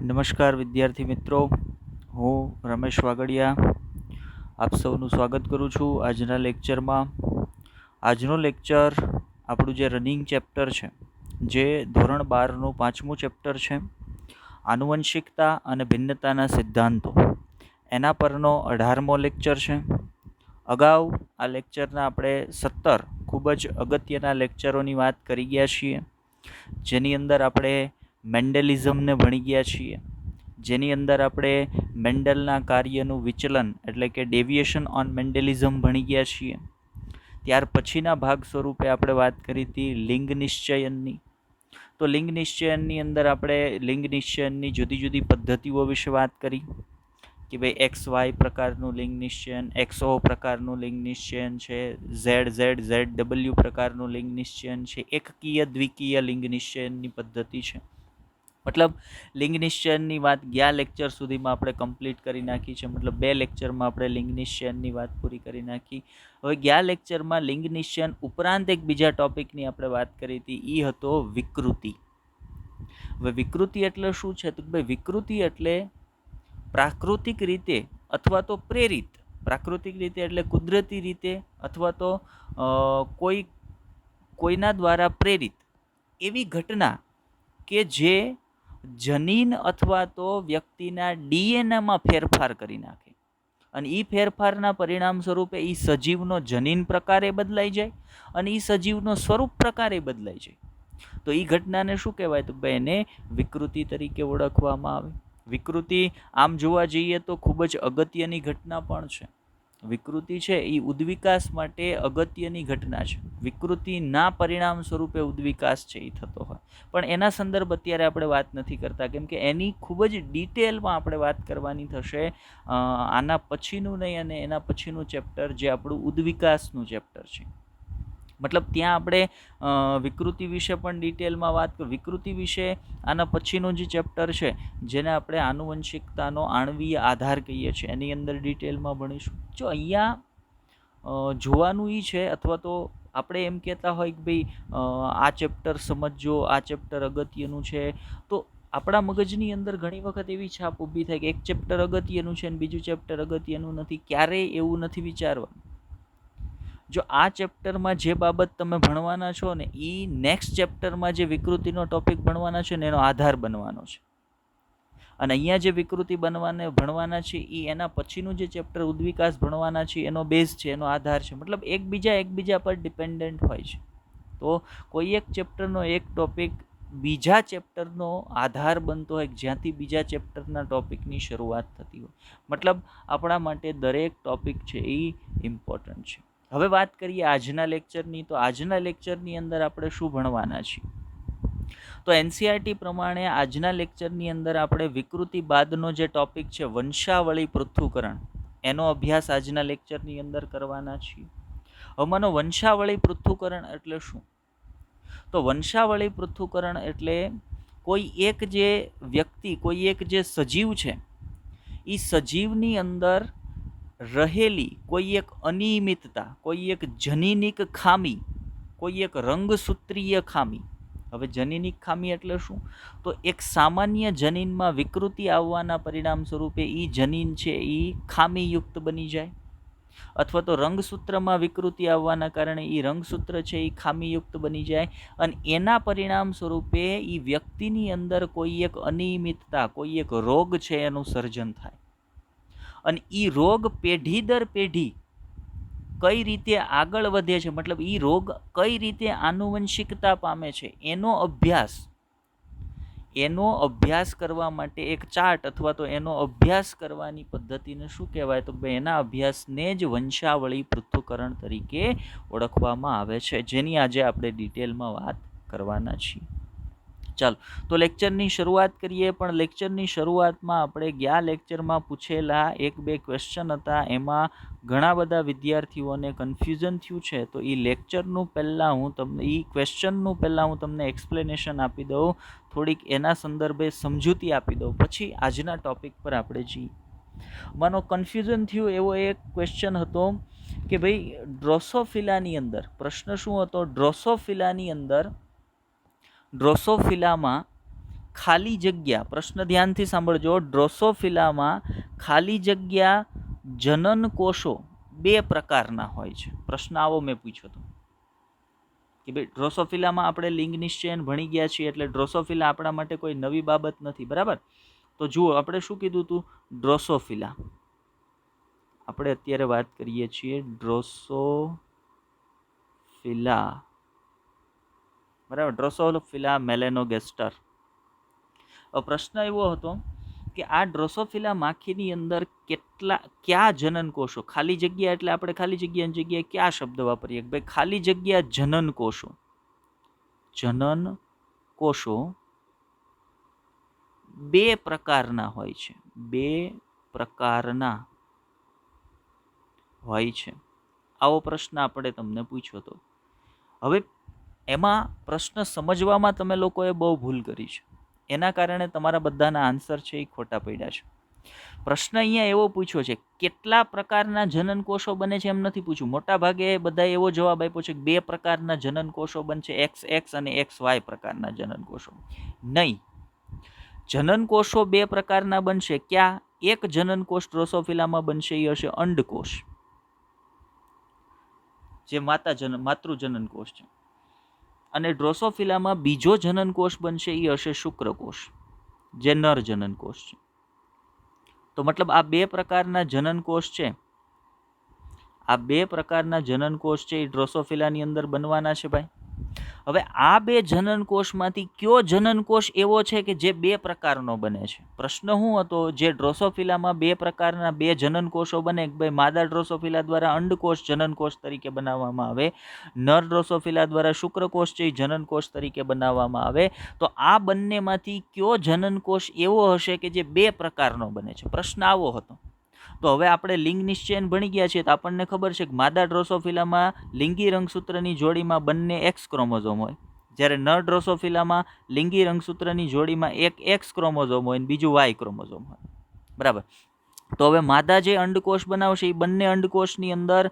નમસ્કાર વિદ્યાર્થી મિત્રો, હું રમેશ વાગડિયા આપ સૌનું સ્વાગત કરું છું આજના લેક્ચરમાં. આજનો લેક્ચર આપણું જે રનિંગ ચેપ્ટર છે, જે ધોરણ 12નું 5મું ચેપ્ટર છે, આનુવંશિકતા અને ભિન્નતાના સિદ્ધાંતો, એના પરનો 18મો લેક્ચર છે. અગાઉ આ લેક્ચરના આપણે 17 ખૂબ જ અગત્યના લેક્ચરોની વાત કરી ગયા છીએ, જેની અંદર આપણે મેન્ડેલિઝમને ભણી ગયા છીએ, જેની અંદર આપણે મેન્ડલના કાર્યનું વિચલન એટલે કે ડેવિએશન ઓન મેન્ડેલિઝમ ભણી ગયા છીએ. ત્યાર પછીના ભાગ સ્વરૂપે આપણે વાત કરી હતી લિંગ નિશ્ચયનની. તો લિંગ નિશ્ચયનની અંદર આપણે લિંગ નિશ્ચયનની જુદી જુદી પદ્ધતિઓ વિશે વાત કરી કે ભાઈ XY પ્રકારનું લિંગ નિશ્ચયન, XO પ્રકારનું લિંગ નિશ્ચયન છે, ZW પ્રકારનું લિંગ નિશ્ચયન છે, એકકીય દ્વિકીય લિંગ નિશ્ચયનની પદ્ધતિ છે. મતલબ લિંગ નિશ્ચયનની વાત ગયા લેક્ચર સુધીમાં આપણે કમ્પ્લીટ કરી નાખી છે. મતલબ 2 લેક્ચરમાં આપણે લિંગ નિશ્ચયનની વાત પૂરી કરી નાખી. હવે ગયા લેક્ચરમાં લિંગ નિશ્ચયન ઉપરાંત એક બીજા ટોપિકની આપણે વાત કરી હતી, એ હતો વિકૃતિ. હવે વિકૃતિ એટલે શું છે? તો ભાઈ વિકૃતિ એટલે પ્રાકૃતિક રીતે અથવા તો પ્રેરિત, પ્રાકૃતિક રીતે એટલે કુદરતી રીતે અથવા તો કોઈના દ્વારા પ્રેરિત એવી ઘટના કે જે જનીન અથવા તો વ્યક્તિના ડીએનએમાં ફેરફાર કરી નાખે, અને એ ફેરફારના પરિણામ સ્વરૂપે એ સજીવનો જનીન પ્રકારે બદલાઈ જાય અને એ સજીવનો સ્વરૂપ પ્રકારે બદલાઈ જાય. તો એ ઘટનાને શું કહેવાય? તો ભાઈ એને વિકૃતિ તરીકે ઓળખવામાં આવે. વિકૃતિ આમ જોવા જઈએ તો ખૂબ જ અગત્યની ઘટના પણ છે. વિકૃતિ છે એ ઉદ્વિકાસ માટે અગત્યની ઘટના છે. વિકૃતિના પરિણામ સ્વરૂપે ઉદ્વિકાસ છે એ થતો હોય, પણ એના સંદર્ભ અત્યારે આપણે વાત નથી કરતા, કેમ કે એની ખૂબ જ ડિટેલમાં આપણે વાત કરવાની થશે આના પછીનું નહીં, અને એના પછીનું ચેપ્ટર જે આપણું ઉદ્વિકાસનું ચેપ્ટર છે. મતલબ ત્યાં આપણે વિકૃતિ વિશે પણ ડિટેલમાં વાત કરી. વિકૃતિ વિશે આના પછીનું જે ચેપ્ટર છે, જેને આપણે આનુવંશિકતાનો આણ્વીય આધાર કહીએ છીએ, એની અંદર ડિટેલમાં ભણીશું. જો અહીંયા જોવાનું એ છે, અથવા તો આપણે એમ કહેતા હોય કે ભાઈ આ ચેપ્ટર સમજજો, આ ચેપ્ટર અગત્યનું છે, તો આપણા મગજની અંદર ઘણી વખત એવી છાપ ઊભી થાય કે એક ચેપ્ટર અગત્યનું છે અને બીજું ચેપ્ટર અગત્યનું નથી. ક્યારેય એવું નથી વિચારવાનું. જો આ ચેપ્ટરમાં જે બાબત તમે ભણવાના છો ને, એ નેક્સ્ટ ચેપ્ટરમાં જે વિકૃતિનો ટોપિક ભણવાના છે ને એનો આધાર બનવાનો છે. અને અહીંયા જે વિકૃતિ ભણવાના છે એ એના પછીનું જે ચેપ્ટર ઉદ્વિકાસ ભણવાના છે એનો બેઝ છે, એનો આધાર છે. મતલબ એકબીજા પર ડિપેન્ડન્ટ હોય છે. તો કોઈ એક ચેપ્ટરનો એક ટોપિક બીજા ચેપ્ટરનો આધાર બનતો હોય, જ્યાંથી બીજા ચેપ્ટરના ટોપિકની શરૂઆત થતી હોય. મતલબ આપણા માટે દરેક ટોપિક છે એ ઇમ્પોર્ટન્ટ છે. હવે વાત કરીએ આજના લેક્ચરની. તો આજના લેક્ચરની અંદર આપણે શું ભણવાના છીએ? તો એનસીઆરટી પ્રમાણે આજના લેક્ચરની અંદર આપણે વિકૃતિ બાદનો જે ટોપિક છે વંશાવળી પૃથ્થકરણ, એનો અભ્યાસ આજના લેક્ચરની અંદર કરવાના છીએ. હવે માનો વંશાવળી પૃથ્થકરણ એટલે શું? તો વંશાવળી પૃથ્થકરણ એટલે કોઈ એક જે વ્યક્તિ, કોઈ એક જે સજીવ છે, એ સજીવની અંદર રહેલી કોઈ એક અનિયમિતતા, કોઈ એક જનીનિક ખામી, કોઈ એક રંગસૂત્રીય ખામી. હવે જનીનિક ખામી એટલે શું? તો એક સામાન્ય જનીનમાં વિકૃતિ આવવાના પરિણામ સ્વરૂપે એ જનીન છે એ ખામીયુક્ત બની જાય, અથવા તો રંગસૂત્રમાં વિકૃતિ આવવાના કારણે એ રંગસૂત્ર છે એ ખામીયુક્ત બની જાય, અને એના પરિણામ સ્વરૂપે એ વ્યક્તિની અંદર કોઈ એક અનિયમિતતા, કોઈ એક રોગ છે એનું સર્જન થાય. અને એ રોગ પેઢી દર પેઢી કઈ રીતે આગળ વધે છે, મતલબ એ રોગ કઈ રીતે આનુવંશિકતા પામે છે, એનો અભ્યાસ કરવા માટે એક ચાર્ટ અથવા તો એનો અભ્યાસ કરવાની પદ્ધતિને શું કહેવાય? તો એના અભ્યાસને જ વંશાવળી પૃથ્થકરણ તરીકે ઓળખવામાં આવે છે, જેની આજે આપણે ડિટેલમાં વાત કરવાના છીએ. ચાલો તો લેક્ચરની શરૂઆત કરીએ. પણ લેક્ચરની શરૂઆતમાં આપણે ગયા લેક્ચરમાં પૂછેલા 1-2 ક્વેશ્ચન હતા, એમાં ઘણા બધા વિદ્યાર્થીઓને કન્ફ્યુઝન થયું છે. તો એ લેક્ચરનું પહેલાં હું તમને એક્સપ્લેનેશન આપી દઉં, થોડીક એના સંદર્ભે સમજૂતી આપી દઉં, પછી આજના ટોપિક પર આપણે જઈએ. માનો કન્ફ્યુઝન થયું એવો એક ક્વેશ્ચન હતો કે ભાઈ ડ્રોસોફિલાની અંદર, પ્રશ્ન શું હતો? ડ્રોસોફિલામાં ખાલી જગ્યા, પ્રશ્ન ધ્યાનથી સાંભળજો, ડ્રોસોફિલામાં ખાલી જગ્યા જનન કોષો બે પ્રકારના હોય છે. પ્રશ્ન આવો મેં પૂછ્યો હતો કે ભાઈ ડ્રોસોફિલામાં આપણે લિંગ નિશ્ચયન ભણી ગયા છીએ એટલે ડ્રોસોફિલા આપણા માટે કોઈ નવી બાબત નથી, બરાબર? તો જુઓ, આપણે શું કીધું હતું? ડ્રોસોફિલા, આપણે અત્યારે વાત કરીએ છીએ ડ્રોસોફિલા, બરાબર? ડ્રોસોફિલા મેલેનોગેસ્ટર. પ્રશ્ન એવો હતો કે આ ડ્રોસોફિલા માખીની અંદર કયા જનન કોષો, ખાલી જગ્યા એટલે આપણે ખાલી જગ્યાની જગ્યાએ કયા શબ્દ વાપરીએ? ભાઈ ખાલી જગ્યા જનન કોષો, જનન કોષો બે પ્રકારના હોય છે, બે પ્રકારના હોય છે. આવો પ્રશ્ન આપણે તમને પૂછ્યો હતો. હવે એમાં પ્રશ્ન સમજવામાં તમે લોકોએ બહુ ભૂલ કરી છે, એના કારણે તમારા બધાના આન્સર છે એ ખોટા પડ્યા છે. પ્રશ્ન અહીંયા એવો પૂછ્યો છે કેટલા પ્રકારના જનન કોષો બને છે, એમ નથી પૂછ્યું. મોટા ભાગે બધા એવો જવાબ આપ્યો છે કે બે પ્રકારના જનન કોષો બનશે, XX અને XY પ્રકારના જનન કોષો. નહીં, જનન કોષો બે પ્રકારના બનશે. ક્યાં? એક જનન કોષ ડ્રોસોફિલામાં બનશે એ હશે અંડકોષ, જે માતૃજનન કોષ છે, અને ડ્રોસોફિલામાં બીજો જનન કોષ બનશે એ હશે શુક્રકોષ, જે નર જનન કોષ છે. તો મતલબ આ બે પ્રકારના જનન કોષ છે, આ બે પ્રકારના જનન કોષ છે એ ડ્રોસોફિલાની અંદર બનવાના છે ભાઈ. હવે આ બે જનન કોષમાંથી કયો જનન કોષ એવો છે કે જે બે પ્રકારનો બને છે? પ્રશ્ન શું હતો? જે ડ્રોસોફિલામાં બે પ્રકારના બે જનન કોષો બને, ભાઈ માદા ડ્રોસોફિલા દ્વારા અંડકોષ જનન કોષ તરીકે બનાવવામાં આવે, નર ડ્રોસોફિલા દ્વારા શુક્રકોષ છે જનન કોષ તરીકે બનાવવામાં આવે. તો આ બંનેમાંથી કયો જનન કોષ એવો હશે કે જે બે પ્રકારનો બને છે? પ્રશ્ન આવો હતો. તો હવે આપણે લિંગ નિશ્ચયન ભણી ગયા છીએ તો આપણને ખબર છે કે માદા ડ્રોસોફિલામાં લિંગી રંગસૂત્રની જોડીમાં બંને X ક્રોમોઝોમ હોય, જ્યારે નર ડ્રોસોફિલામાં લિંગી રંગસૂત્રની જોડીમાં એક X ક્રોમોઝોમ હોય અને બીજું Y ક્રોમોઝોમ હોય, બરાબર? તો હવે માદા જે અંડકોષ બનાવશે એ બંને અંડકોષની અંદર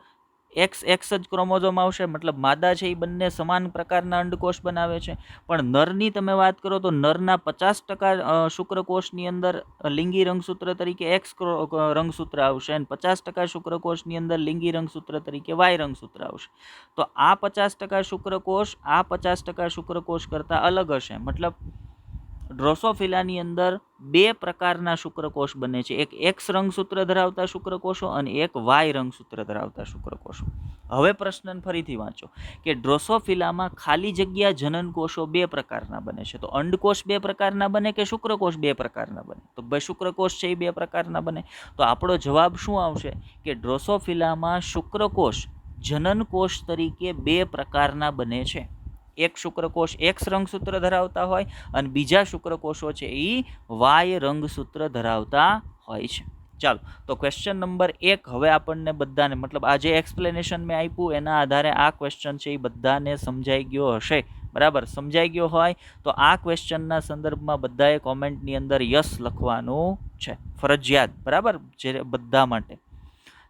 XX જ ક્રોમોઝોમ આવશે, મતલબ માદા છે એ બંને સમાન પ્રકારના અંડકોષ બનાવે છે. પણ નરની તમે વાત કરો તો નરના 50% શુક્રકોષની અંદર લિંગી રંગસૂત્ર તરીકે X રંગસૂત્ર આવશે અને 50% શુક્રકોષની અંદર લિંગી રંગસૂત્ર તરીકે Y રંગસૂત્ર આવશે. તો આ 50% શુક્રકોષ આ 50% શુક્રકોષ કરતાં અલગ હશે, મતલબ ડ્રોસોફિલાની અંદર બે પ્રકારના શુક્રકોષ બને છે, એક X રંગસૂત્ર ધરાવતા શુક્રકોષો અને એક Y રંગસૂત્ર ધરાવતા શુક્રકોષો. હવે પ્રશ્ન ફરીથી વાંચો કે ડ્રોસોફિલામાં ખાલી જગ્યા જનન કોષો બે પ્રકારના બને છે. તો અંડકોષ બે પ્રકારના બને કે શુક્રકોષ બે પ્રકારના બને? તો ભાઈ શુક્રકોષ છે એ બે પ્રકારના બને. તો આપણો જવાબ શું આવશે કે ડ્રોસોફિલામાં શુક્રકોષ જનન કોષ તરીકે બે પ્રકારના બને છે. એક શુક્રકોષ X રંગસૂત્ર ધરાવતા હોય અને બીજા શુક્રકોષો છે એ Y રંગસૂત્ર ધરાવતા હોય છે. ચાલો, તો ક્વેશ્ચન નંબર 1 હવે આપણને બધાને, મતલબ આ જે એક્સપ્લેનેશન મેં આપ્યું એના આધારે આ ક્વેશ્ચન છે એ બધાને સમજાઈ ગયો હશે, બરાબર? સમજાઈ ગયો હોય તો આ ક્વેશ્ચનના સંદર્ભમાં બધાએ કોમેન્ટની અંદર યસ લખવાનું છે, ફરજિયાત, બરાબર? જે બધા માટે.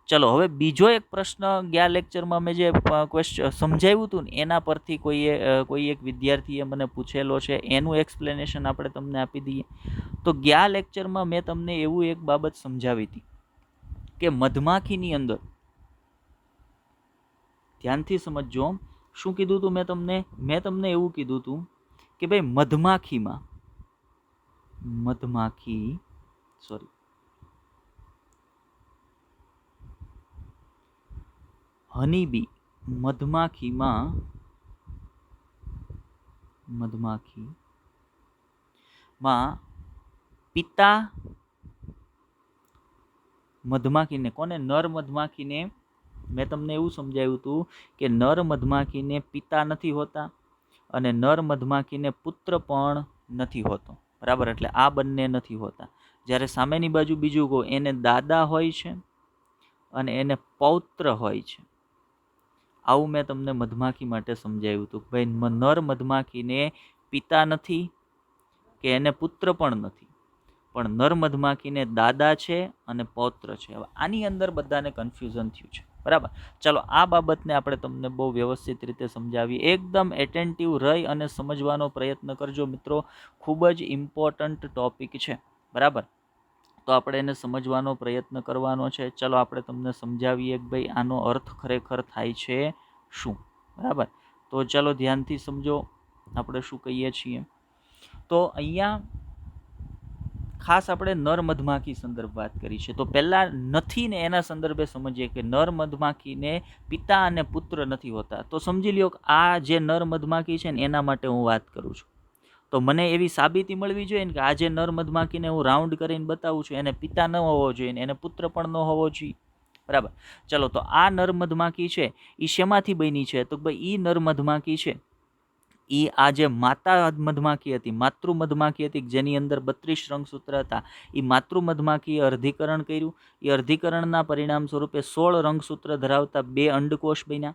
ચલો, હવે બીજો એક પ્રશ્ન ગયા લેક્ચરમાં મેં જે ક્વેશ્ચન સમજાવ્યું હતું ને એના પરથી કોઈ એક વિદ્યાર્થીએ મને પૂછેલો છે, એનું એક્સપ્લેનેશન આપણે તમને આપી દઈએ. તો ગયા લેક્ચરમાં મેં તમને એવું એક બાબત સમજાવી હતી કે મધમાખીની અંદર, ધ્યાનથી સમજજો શું કીધું હતું મેં તમને એવું કીધું હતું કે ભાઈ મધમાખીમાં પિતા મધમાખીને કોને? નર મધમાખીને મેં તમને એવું સમજાવ્યું હતું કે નર મધમાખીને પિતા નથી હોતા અને નર મધમાખીને પુત્ર પણ નથી હોતો, બરાબર? એટલે આ બંને નથી હોતા. જ્યારે સામેની બાજુ બીજું કહો, એને દાદા હોય છે અને એને પૌત્ર હોય છે. આવું મેં તમને મધમાખી માટે સમજાવ્યું હતું કે ભાઈ નર મધમાખીને પિતા નથી કે એને પુત્ર પણ નથી, પણ નર મધમાખીને દાદા છે અને પૌત્ર છે. હવે આની અંદર બધાને કન્ફ્યુઝન થયું છે, બરાબર. ચલો આ બાબતને આપણે તમને બહુ વ્યવસ્થિત રીતે સમજાવી. એકદમ એટેન્ટિવ રહી અને સમજવાનો પ્રયત્ન કરજો મિત્રો. ખૂબ જ ઇમ્પોર્ટન્ટ ટોપિક છે. બરાબર. તો આપણે એને સમજવાનો પ્રયત્ન કરવાનો છે. ચલો આપણે તમને સમજાવીએ કે ભાઈ આનો અર્થ ખરેખર થાય છે શું. બરાબર. તો ચલો ધ્યાનથી સમજો આપણે શું કહીએ છીએ. તો અહીંયા ખાસ આપણે નર મધમાખી સંદર્ભ વાત કરી છે. તો પહેલાં નથી ને એના સંદર્ભે સમજીએ કે નર મધમાખીને પિતા અને પુત્ર નથી હોતા. તો સમજી લ્યો કે આ જે નર મધમાખી છે ને એના માટે હું વાત કરું છું. તો મને એવી સાબિતી મળવી જોઈએ ને કે આ જે નર મધમાખીને હું રાઉન્ડ કરીને બતાવું છું એને પિતા ન હોવો જોઈએ ને એને પુત્ર પણ ન હોવો જોઈએ. બરાબર. ચલો તો આ નર મધમાખી છે એ શેમાંથી બની છે? તો ભાઈ એ નર મધમાખી છે એ આ જે માતા મધમાખી હતી, માતૃ મધમાખી હતી, જેની અંદર 32 રંગસૂત્ર હતા, એ માતૃ મધમાખીએ અર્ધીકરણ કર્યું. એ અર્ધીકરણના પરિણામ સ્વરૂપે 16 રંગસૂત્ર ધરાવતા 2 અંડકોષ બન્યા.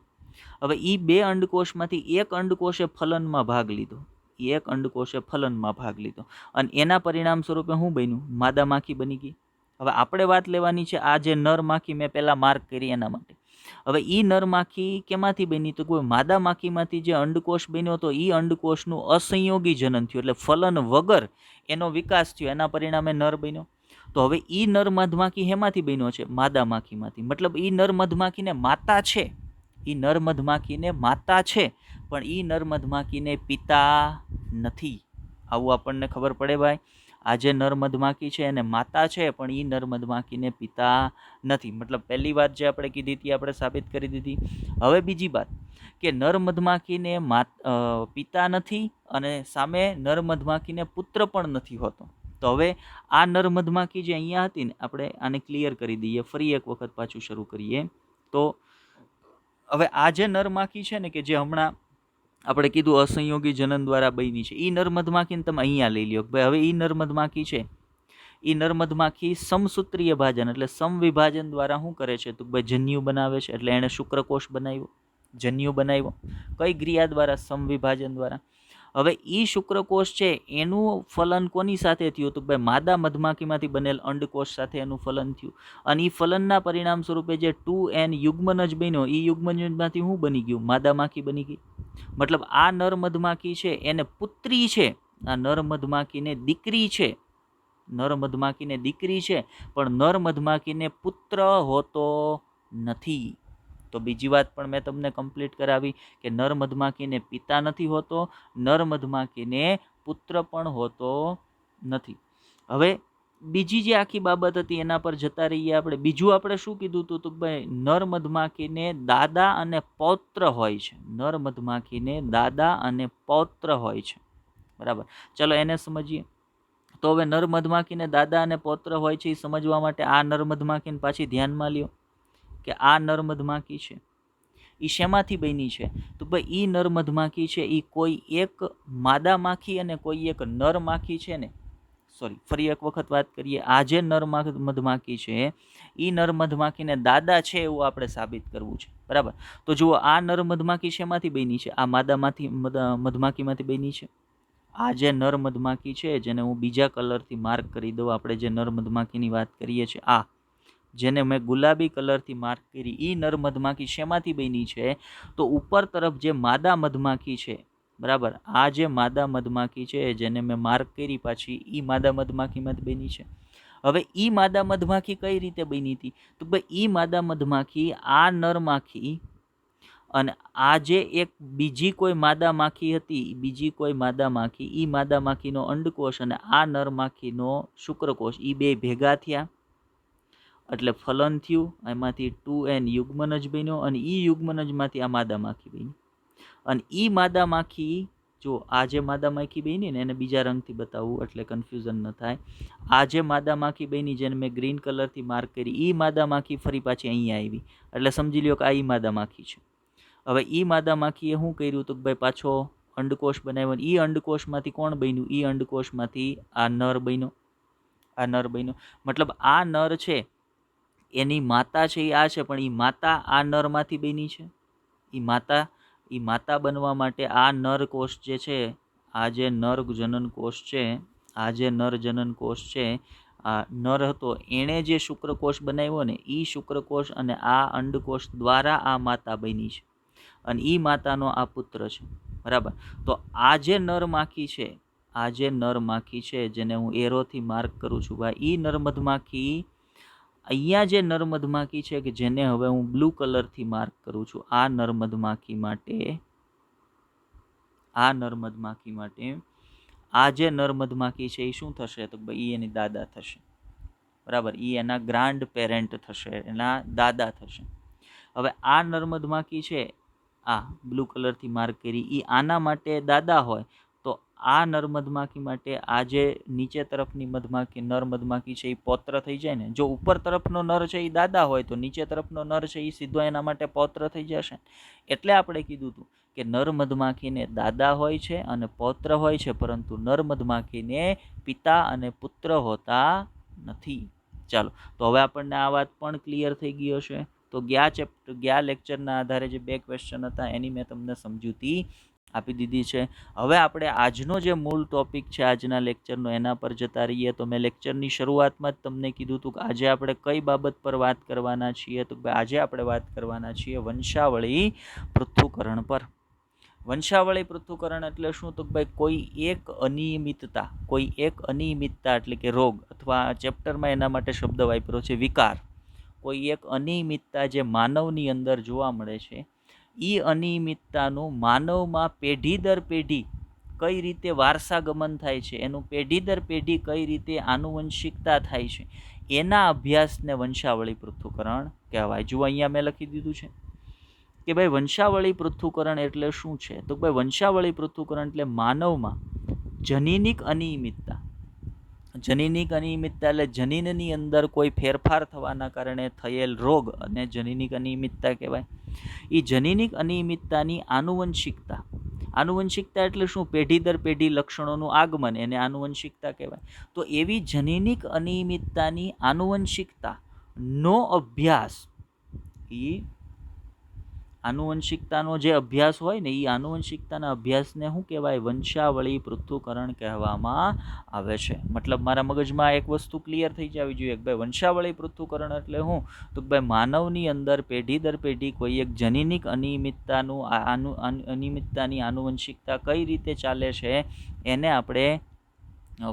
હવે એ 2 અંડકોષમાંથી એક અંડકોષે ફલનમાં ભાગ લીધો. એક અંડકોષે ફલનમાં ભાગ લીધો અને એના પરિણામ સ્વરૂપે શું બન્યું? માદા માખી બની ગઈ. હવે આપણે વાત લેવાની છે આ જે નર માખી મેં પહેલા માર્ક કરી એના માટે. હવે ઈ નર માખી કેમાંથી બની? તો કોઈ માદા માખીમાંથી જે અંડકોષ બન્યો તો ઈ અંડકોષનું અસંયોગી જનન થયું, એટલે ફલન વગર એનો વિકાસ થયો, એના પરિણામે નર બન્યો. તો હવે ઈ નર મધમાખી હેમાંથી બન્યો છે? માદા માખીમાંથી. મતલબ ઈ નર મધમાખીને માતા છે, ઈ નર મધમાખીને માતા છે, પણ ઈ નર મધમાખીને પિતા નથી. આવું આપણને ખબર પડે ભાઈ. આ જે નર મધમાખી છે એને માતા છે, પણ ઈ નર મધમાખીને પિતા નથી. મતલબ પહેલી વાત જે આપણે કીધી હતી આપણે સાબિત કરી દીધી. હવે બીજી વાત કે નર મધમાખીને પિતા નથી અને સામે નર મધમાખીને પુત્ર પણ નથી હોતો. તો હવે આ નર મધમાખી જે અહીંયા હતી ને, આપણે આને ક્લિયર કરી દઈએ, ફરી એક વખત પાછું શરૂ કરીએ. તો હવે આ જે નર માખી છે ને કે જે હમણાં આપણે કીધું અસંયોગી જનન દ્વારા બની છે, એ નર મધમાખીને તમે અહીંયા લઈ લ્યો. ભાઈ હવે એ નર મધમાખી છે, એ નર મધમાખી સમસૂત્રીય ભાજન એટલે સમવિભાજન દ્વારા શું કરે છે? તો ભાઈ જન્યુ બનાવે છે. એટલે એણે શુક્રકોષ બનાવ્યો, જન્યુ બનાવ્યો. કઈ ક્રિયા દ્વારા? સમવિભાજન દ્વારા. હવે ઈ શુક્રકોષ છે એનું ફલન કોની સાથે થયું? તો ભાઈ માદા મધમાખીમાંથી બનેલ અંડકોષ સાથે એનું ફલન થયું. અને એ ફલનના પરિણામ સ્વરૂપે જે 2n યુગ્મનજ બન્યો, એ યુગ્મનજમાંથી શું બની ગયું? માદા માખી બની ગઈ. મતલબ આ નર મધમાખી છે એને પુત્રી છે, આ નર મધમાખીને દીકરી છે, નર મધમાખીને દીકરી છે, પણ નર મધમાખીને પુત્ર હોતો નથી. તો બીજી વાત પણ મેં તમને કમ્પ્લીટ કરાવી કે નર મધમાખીને પિતા નથી હોતો, નર મધમાખીને પુત્ર પણ હોતો નથી. હવે બીજી જે આખી બાબત હતી એના પર જતા રહીએ આપણે. બીજું આપણે શું કીધું હતું? તો ભાઈ નર મધમાખીને દાદા અને પૌત્ર હોય છે. નર મધમાખીને દાદા અને પૌત્ર હોય છે. બરાબર. ચલો એને સમજીએ. તો હવે નર મધમાખીને દાદા અને પૌત્ર હોય છે એ સમજવા માટે આ નર મધમાખીને પાછી ધ્યાનમાં લ્યો કે આ નર મધમાખી છે એ શેમાંથી બની છે? તો ભાઈ ઈ નર મધમાખી છે એ કોઈ એક માદા માખી અને કોઈ એક નર માખી છે ને, સોરી ફરી એક વખત વાત કરીએ. આ જે નર મધમાખી છે એ નર મધમાખીને દાદા છે એવું આપણે સાબિત કરવું છે. બરાબર. તો જુઓ આ નર મધમાખી શેમાંથી બની છે? આ માદામાંથી મધમાખીમાંથી બની છે. આ જે નર મધમાખી છે જેને હું બીજા કલરથી માર્ક કરી દઉં, આપણે જે નર મધમાખીની વાત કરીએ છીએ આ જેને મેં ગુલાબી કલરથી માર્ક કરી, એ નર મધમાખી શેમાંથી બની છે? તો ઉપર તરફ જે માદા મધમાખી છે, બરાબર, આ જે માદા મધમાખી છે જેને મેં માર્ક કરી પાછી, એ માદા મધમાખીમાંથી બની છે. હવે ઈ માદા મધમાખી કઈ રીતે બની હતી? તો ભાઈ ઈ માદા મધમાખી આ નર માખી અને આ જે એક બીજી કોઈ માદા માખી હતી, બીજી કોઈ માદા માખી, ઈ માદા માખીનો અંડકોષ અને આ નર માખીનો શુક્રકોષ, ઈ બે ભેગા થયા એટલે ફલન થયું. એમાંથી 2n યુગ્મનજ બન્યો અને ઈ યુગ્મનજમાંથી આ માદા માખી બની. અને ઈ માદા માખી, જો આ જે માદા માખી બની ને એને બીજા રંગથી બતાવવું એટલે કન્ફ્યુઝન ન થાય. આ જે માદા માખી બની જેને મેં ગ્રીન કલરથી માર્ક કરી, ઈ માદા માખી ફરી પાછી અહીંયા આવી એટલે સમજી લ્યો કે આ ઈ માદા માખી છે. હવે ઈ માદા માખીએ શું કર્યું? તો ભાઈ પાછો અંડકોષ બનાવ્યો. ઈ અંડકોષમાંથી કોણ બન્યું? ઈ અંડકોષમાંથી આ નર બન્યો. આ નર બન્યો મતલબ આ નર છે એની માતા છે એ આ છે, પણ એ માતા આ નરમાંથી બની છે. એ માતા બનવા માટે આ નર કોષ જે છે, આ જે નર જનન કોષ છે, આ જે નર જનન કોષ છે, આ નર હતો એણે જે શુક્રકોષ બનાવ્યો ને એ શુક્રકોષ અને આ અંડકોષ દ્વારા આ માતા બની છે અને એ માતાનો આ પુત્ર છે, બરાબર. તો આ જે નર માખી છે, આ જે નર માખી છે જેને હું એરોથી માર્ક કરું છું ભાઈ, એ નર મધમાખી, અહીંયા જે નર મધમાખી છે કે જેને હવે હું બ્લુ કલરથી માર્ક કરું છું, આ નર મધમાખી માટે, આ નર મધમાખી માટે આ જે નર મધમાખી છે એ શું થશે? તો ભાઈ એની દાદા થશે, બરાબર. એ એના ગ્રાન્ડ પેરેન્ટ થશે, એના દાદા થશે. હવે આ નર મધમાખી છે, આ બ્લુ કલરથી માર્ક કરી, એ આના માટે દાદા હોય તો આ નર મધમાખી માટે આ જે નીચે તરફની મધમાખી, નર મધમાખી છે એ પૌત્ર થઈ જાય ને. જો ઉપર તરફનો નર છે એ દાદા હોય તો નીચે તરફનો નર છે એ સીધો એના માટે પૌત્ર થઈ જશે. એટલે આપણે કીધું હતું કે નર મધમાખીને દાદા હોય છે અને પૌત્ર હોય છે, પરંતુ નર મધમાખીને પિતા અને પુત્ર હોતા નથી. ચાલો, તો હવે આપણને આ વાત પણ ક્લિયર થઈ ગઈ હશે. તો ગયા લેક્ચરના આધારે જે 2 ક્વેશ્ચન હતા એની મેં તમને સમજૂતી આપી દીધી છે. હવે આપણે આજનો જે મૂળ ટોપિક છે આજના લેક્ચરનો એના પર જતા રહીએ. તો મેં લેક્ચરની શરૂઆતમાં જ તમને કીધું હતું કે આજે આપણે કઈ બાબત પર વાત કરવાના છીએ? તો આજે આપણે વાત કરવાના છીએ વંશાવળી પૃથ્થકરણ પર. વંશાવળી પૃથ્થકરણ એટલે શું? તો ભાઈ કોઈ એક અનિયમિતતા એટલે કે રોગ, અથવા ચેપ્ટરમાં એના માટે શબ્દ વાપર્યો છે વિકાર. કોઈ એક અનિયમિતતા જે માનવની અંદર જોવા મળે છે, એ અનિયમિતતાનું માનવમાં પેઢી દર પેઢી કઈ રીતે વારસાગમન થાય છે, એનું પેઢી દર પેઢી કઈ રીતે આનુવંશિકતા થાય છે, એના અભ્યાસને વંશાવળી પૃથ્થકરણ કહેવાય. જુઓ અહીંયા મેં લખી દીધું છે કે ભાઈ વંશાવળી પૃથ્થકરણ એટલે શું છે? તો ભાઈ વંશાવળી પૃથ્થકરણ એટલે માનવમાં જનીનિક અનિયમિતતા. જનીનિક અનિયમિતતા એટલે જનીનની અંદર કોઈ ફેરફાર થવાના કારણે થયેલ રોગ અને જનીનિક અનિયમિતતા કહેવાય. એ જનીનિક અનિયમિતતાની આનુવંશિકતા. આનુવંશિકતા એટલે શું? પેઢી દર પેઢી લક્ષણોનું આગમન, એને આનુવંશિકતા કહેવાય. તો એવી જનીનિક અનિયમિતતાની આનુવંશિકતા નો અભ્યાસ, એ આનુવંશિકતાનો જે અભ્યાસ હોય ને, એ આનુવંશિકતાના અભ્યાસને શું કહેવાય? વંશાવળી પૃથ્થકરણ કહેવામાં આવે છે. મતલબ મારા મગજમાં એક વસ્તુ ક્લિયર થઈ જવી જોઈએ કે ભાઈ વંશાવળી પૃથ્થકરણ એટલે શું? તો ભાઈ માનવની અંદર પેઢી દર પેઢી કોઈ એક જનીનિક અનિયમિતતાની આનુવંશિકતા કઈ રીતે ચાલે છે એને આપણે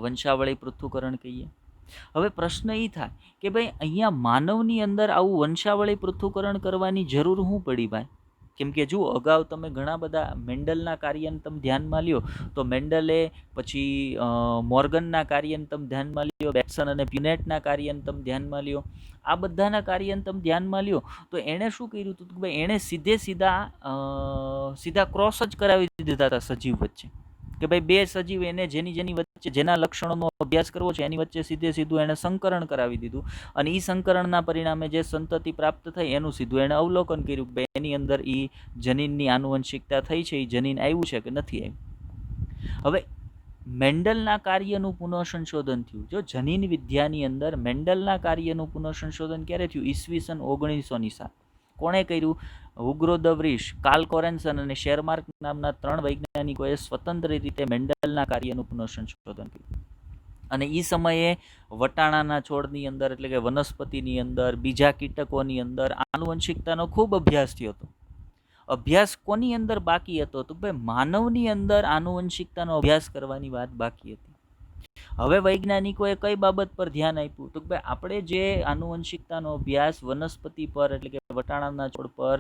વંશાવળી પૃથ્થકરણ કહીએ. હવે પ્રશ્ન એ થાય કે ભાઈ અહીંયા માનવની અંદર આવું વંશાવળી પૃથ્થકરણ કરવાની જરૂર શું પડી ભાઈ? કેમ કે જુઓ, અગાઉ તમે ઘણા બધા મેન્ડલના કાર્યને તમે ધ્યાનમાં લ્યો તો મેન્ડલે, પછી મોર્ગનના કાર્યને તમે ધ્યાનમાં લ્યો, બેક્સન અને પ્યુનેટના કાર્યને તમે ધ્યાનમાં લ્યો, આ બધાના કાર્યને તમે ધ્યાનમાં લ્યો તો એણે શું કર્યું હતું કે ભાઈ એણે સીધા ક્રોસ જ કરાવી દીધા હતા સજીવ વચ્ચે. કે ભાઈ બે સજીવ એને જેની વચ્ચે જેના લક્ષણોનો અભ્યાસ કરવો છે એની વચ્ચે સીધું એને સંકરણ કરાવી દીધું, અને એ સંકરણના પરિણામે જે સંતતિ પ્રાપ્ત થઈ એનું સીધું એને અવલોકન કર્યું કે એની અંદર એ જનીનની આનુવંશિકતા થઈ છે, એ જનીન આવ્યું છે કે નથી આવ્યું. હવે મેન્ડલના કાર્યનું પુનઃસંશોધન થયું. જો જનીન વિદ્યાની અંદર મેન્ડલના કાર્યનું પુનઃસંશોધન ક્યારે થયું? ઈસવીસન 1900ની સાથે. કોણે કર્યું? હુગ્રો દ વ્રીશ, કાર્લ કોરેન્સન અને શેરમાર્ક નામના 3 વૈજ્ઞાનિકોએ સ્વતંત્ર રીતે મેન્ડલના કાર્યનું પુનઃસંશોધન કર્યું. અને એ સમયે વટાણાના છોડની અંદર એટલે કે વનસ્પતિની અંદર, બીજા કીટકોની અંદર આનુવંશિકતાનો ખૂબ અભ્યાસ થયો હતો. અભ્યાસ કોની અંદર બાકી હતો? તો ભાઈ માનવની અંદર આનુવંશિકતાનો અભ્યાસ કરવાની વાત બાકી હતી. હવે વૈજ્ઞાનિકોએ કઈ બાબત પર ધ્યાન આપ્યું? તો ભાઈ આપણે જે આનુવંશિકતાનો અભ્યાસ વનસ્પતિ પર એટલે કે વટાણાના છોડ પર,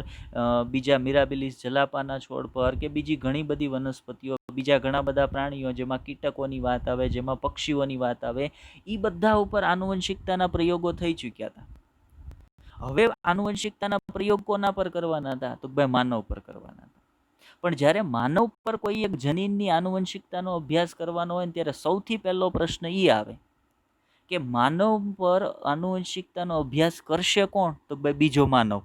બીજા મિરાબિલિસ જલાપાના છોડ પર, કે બીજી ઘણી બધી વનસ્પતિઓ, બીજા ઘણા બધા પ્રાણીઓ જેમાં કીટકોની વાત આવે, જેમાં પક્ષીઓની વાત આવે, એ બધા ઉપર આનુવંશિકતાના પ્રયોગો થઈ ચૂક્યા હતા. હવે આનુવંશિકતાના પ્રયોગ કોના પર કરવાના હતા? તો ભાઈ માનવ પર કરવાના હતા. પણ જ્યારે માનવ પર કોઈ એક જનીનની આનુવંશિકતાનો અભ્યાસ કરવાનો હોય ને ત્યારે સૌથી પહેલો પ્રશ્ન એ આવે કે માનવ પર આનુવંશિકતાનો અભ્યાસ કરશે કોણ? તો ભાઈ બીજો માનવ.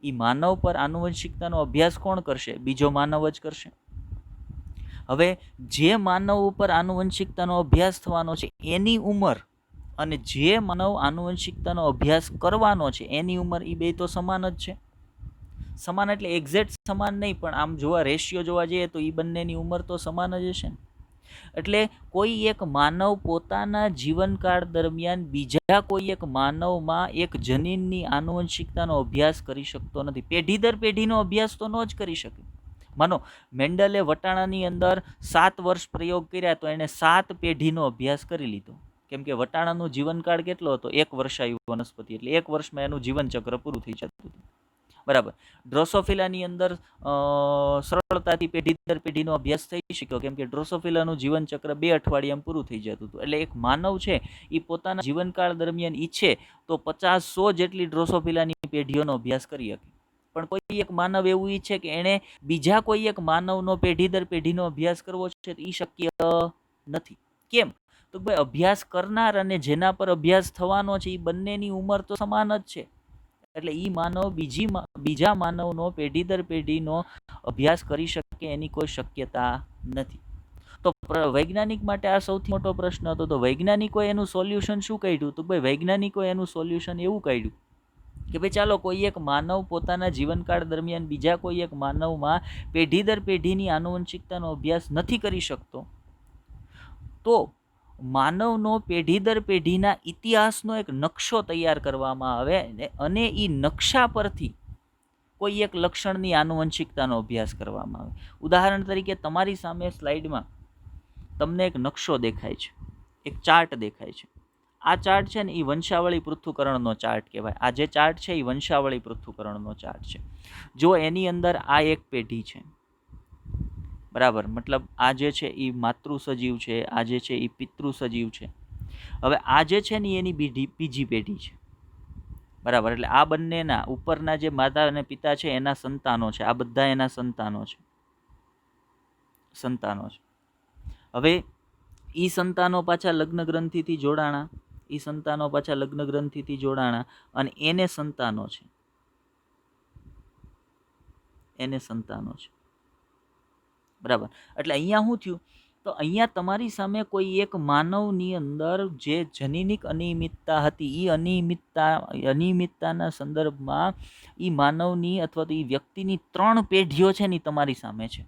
એ માનવ પર આનુવંશિકતાનો અભ્યાસ કોણ કરશે? બીજો માનવ જ કરશે. હવે જે માનવ ઉપર આનુવંશિકતાનો અભ્યાસ થવાનો છે એની ઉંમર અને જે માનવ આનુવંશિકતાનો અભ્યાસ કરવાનો છે એની ઉંમર, એ બે તો સમાન જ છે. સમાન એટલે એક્ઝેક્ટ સમાન નહીં, પણ આમ રેશિયો જોવા જઈએ તો એ બંનેની ઉંમર તો સમાન જ હશે. એટલે કોઈ એક માનવ પોતાના જીવનકાળ દરમિયાન બીજા કોઈ એક માનવમાં એક જનીનની આનુવંશિકતાનો અભ્યાસ કરી શકતો નથી. પેઢી દર પેઢીનો અભ્યાસ તો ન જ કરી શકે. માનો મેન્ડલે વટાણાની અંદર 7 વર્ષ પ્રયોગ કર્યા તો એણે 7 પેઢીનો અભ્યાસ કરી લીધો. કેમ કે વટાણાનું જીવનકાળ કેટલો હતો? 1 વર્ષાયુ વનસ્પતિ, એટલે 1 વર્ષમાં એનું જીવનચક્ર પૂરું થઈ જતું હતું. બરાબર. ડ્રોસોફિલાની અંદર સરળતાથી પેઢી દર પેઢીનો અભ્યાસ થઈ શક્યો, કેમ કે ડ્રોસોફિલાનું જીવનચક્ર 2 અઠવાડિયામાં પૂરું થઈ જતું હતું. એટલે એક માનવ છે એ પોતાના જીવનકાળ દરમિયાન ઈચ્છે તો 50-100 જેટલી ડ્રોસોફિલાની પેઢીઓનો અભ્યાસ કરી શકે. પણ કોઈ એક માનવ એવું ઈચ્છે કે એણે બીજા કોઈ એક માનવનો પેઢી દર પેઢીનો અભ્યાસ કરવો છે, તો એ શક્ય નથી. કેમ? તો ભાઈ અભ્યાસ કરનાર અને જેના પર અભ્યાસ થવાનો છે એ બંનેની ઉંમર તો સમાન જ છે. એટલે એ માનવ બીજા માનવનો પેઢી દર પેઢીનો અભ્યાસ કરી શકે એની કોઈ શક્યતા નથી. તો વૈજ્ઞાનિક માટે આ સૌથી મોટો પ્રશ્ન હતો. તો વૈજ્ઞાનિકોએ એનું સોલ્યુશન શું કાઢ્યું? તો ભાઈ વૈજ્ઞાનિકોએ એનું સોલ્યુશન એવું કાઢ્યું કે ભાઈ ચાલો કોઈ એક માનવ પોતાના જીવનકાળ દરમિયાન બીજા કોઈ એક માનવમાં પેઢી દર પેઢીની આનુવંશિકતાનો અભ્યાસ નથી કરી શકતો, તો માનવનો પેઢી દર પેઢીના ઇતિહાસનો એક નકશો તૈયાર કરવામાં આવે અને એ નકશા પરથી કોઈ એક લક્ષણની આનુવંશિકતાનો અભ્યાસ કરવામાં આવે. ઉદાહરણ તરીકે તમારી સામે સ્લાઇડમાં તમને એક નકશો દેખાય છે, એક ચાર્ટ દેખાય છે. આ ચાર્ટ છે ને એ વંશાવળી પૃથ્થકરણનો ચાર્ટ કહેવાય. આ જે ચાર્ટ છે એ વંશાવળી પૃથ્થકરણનો ચાર્ટ છે. જો એની અંદર આ એક પેઢી છે, બરાબર, મતલબ આ જે છે એ માતૃ સજીવ છે, આ જે છે એ પિતૃ સજીવ છે. હવે આ જે છે ને એની બીજી પેઢી છે, બરાબર. એટલે આ બંનેના ઉપરના જે માતા અને પિતા છે એના સંતાનો છે. આ બધા એના સંતાનો છે. હવે ઈ સંતાનો પાછા લગ્ન ગ્રંથિથી જોડાણા, અને એને સંતાનો છે. બરાબર. એટલે અહીંયા શું થયું? તો અહીંયા તમારી સામે કોઈ એક માનવની અંદર જે જનીનિક અનિયમિતતા હતી, એ અનિયમિતતાના સંદર્ભમાં એ માનવની અથવા તો એ વ્યક્તિની 3 પેઢીઓ છે ને તમારી સામે છે.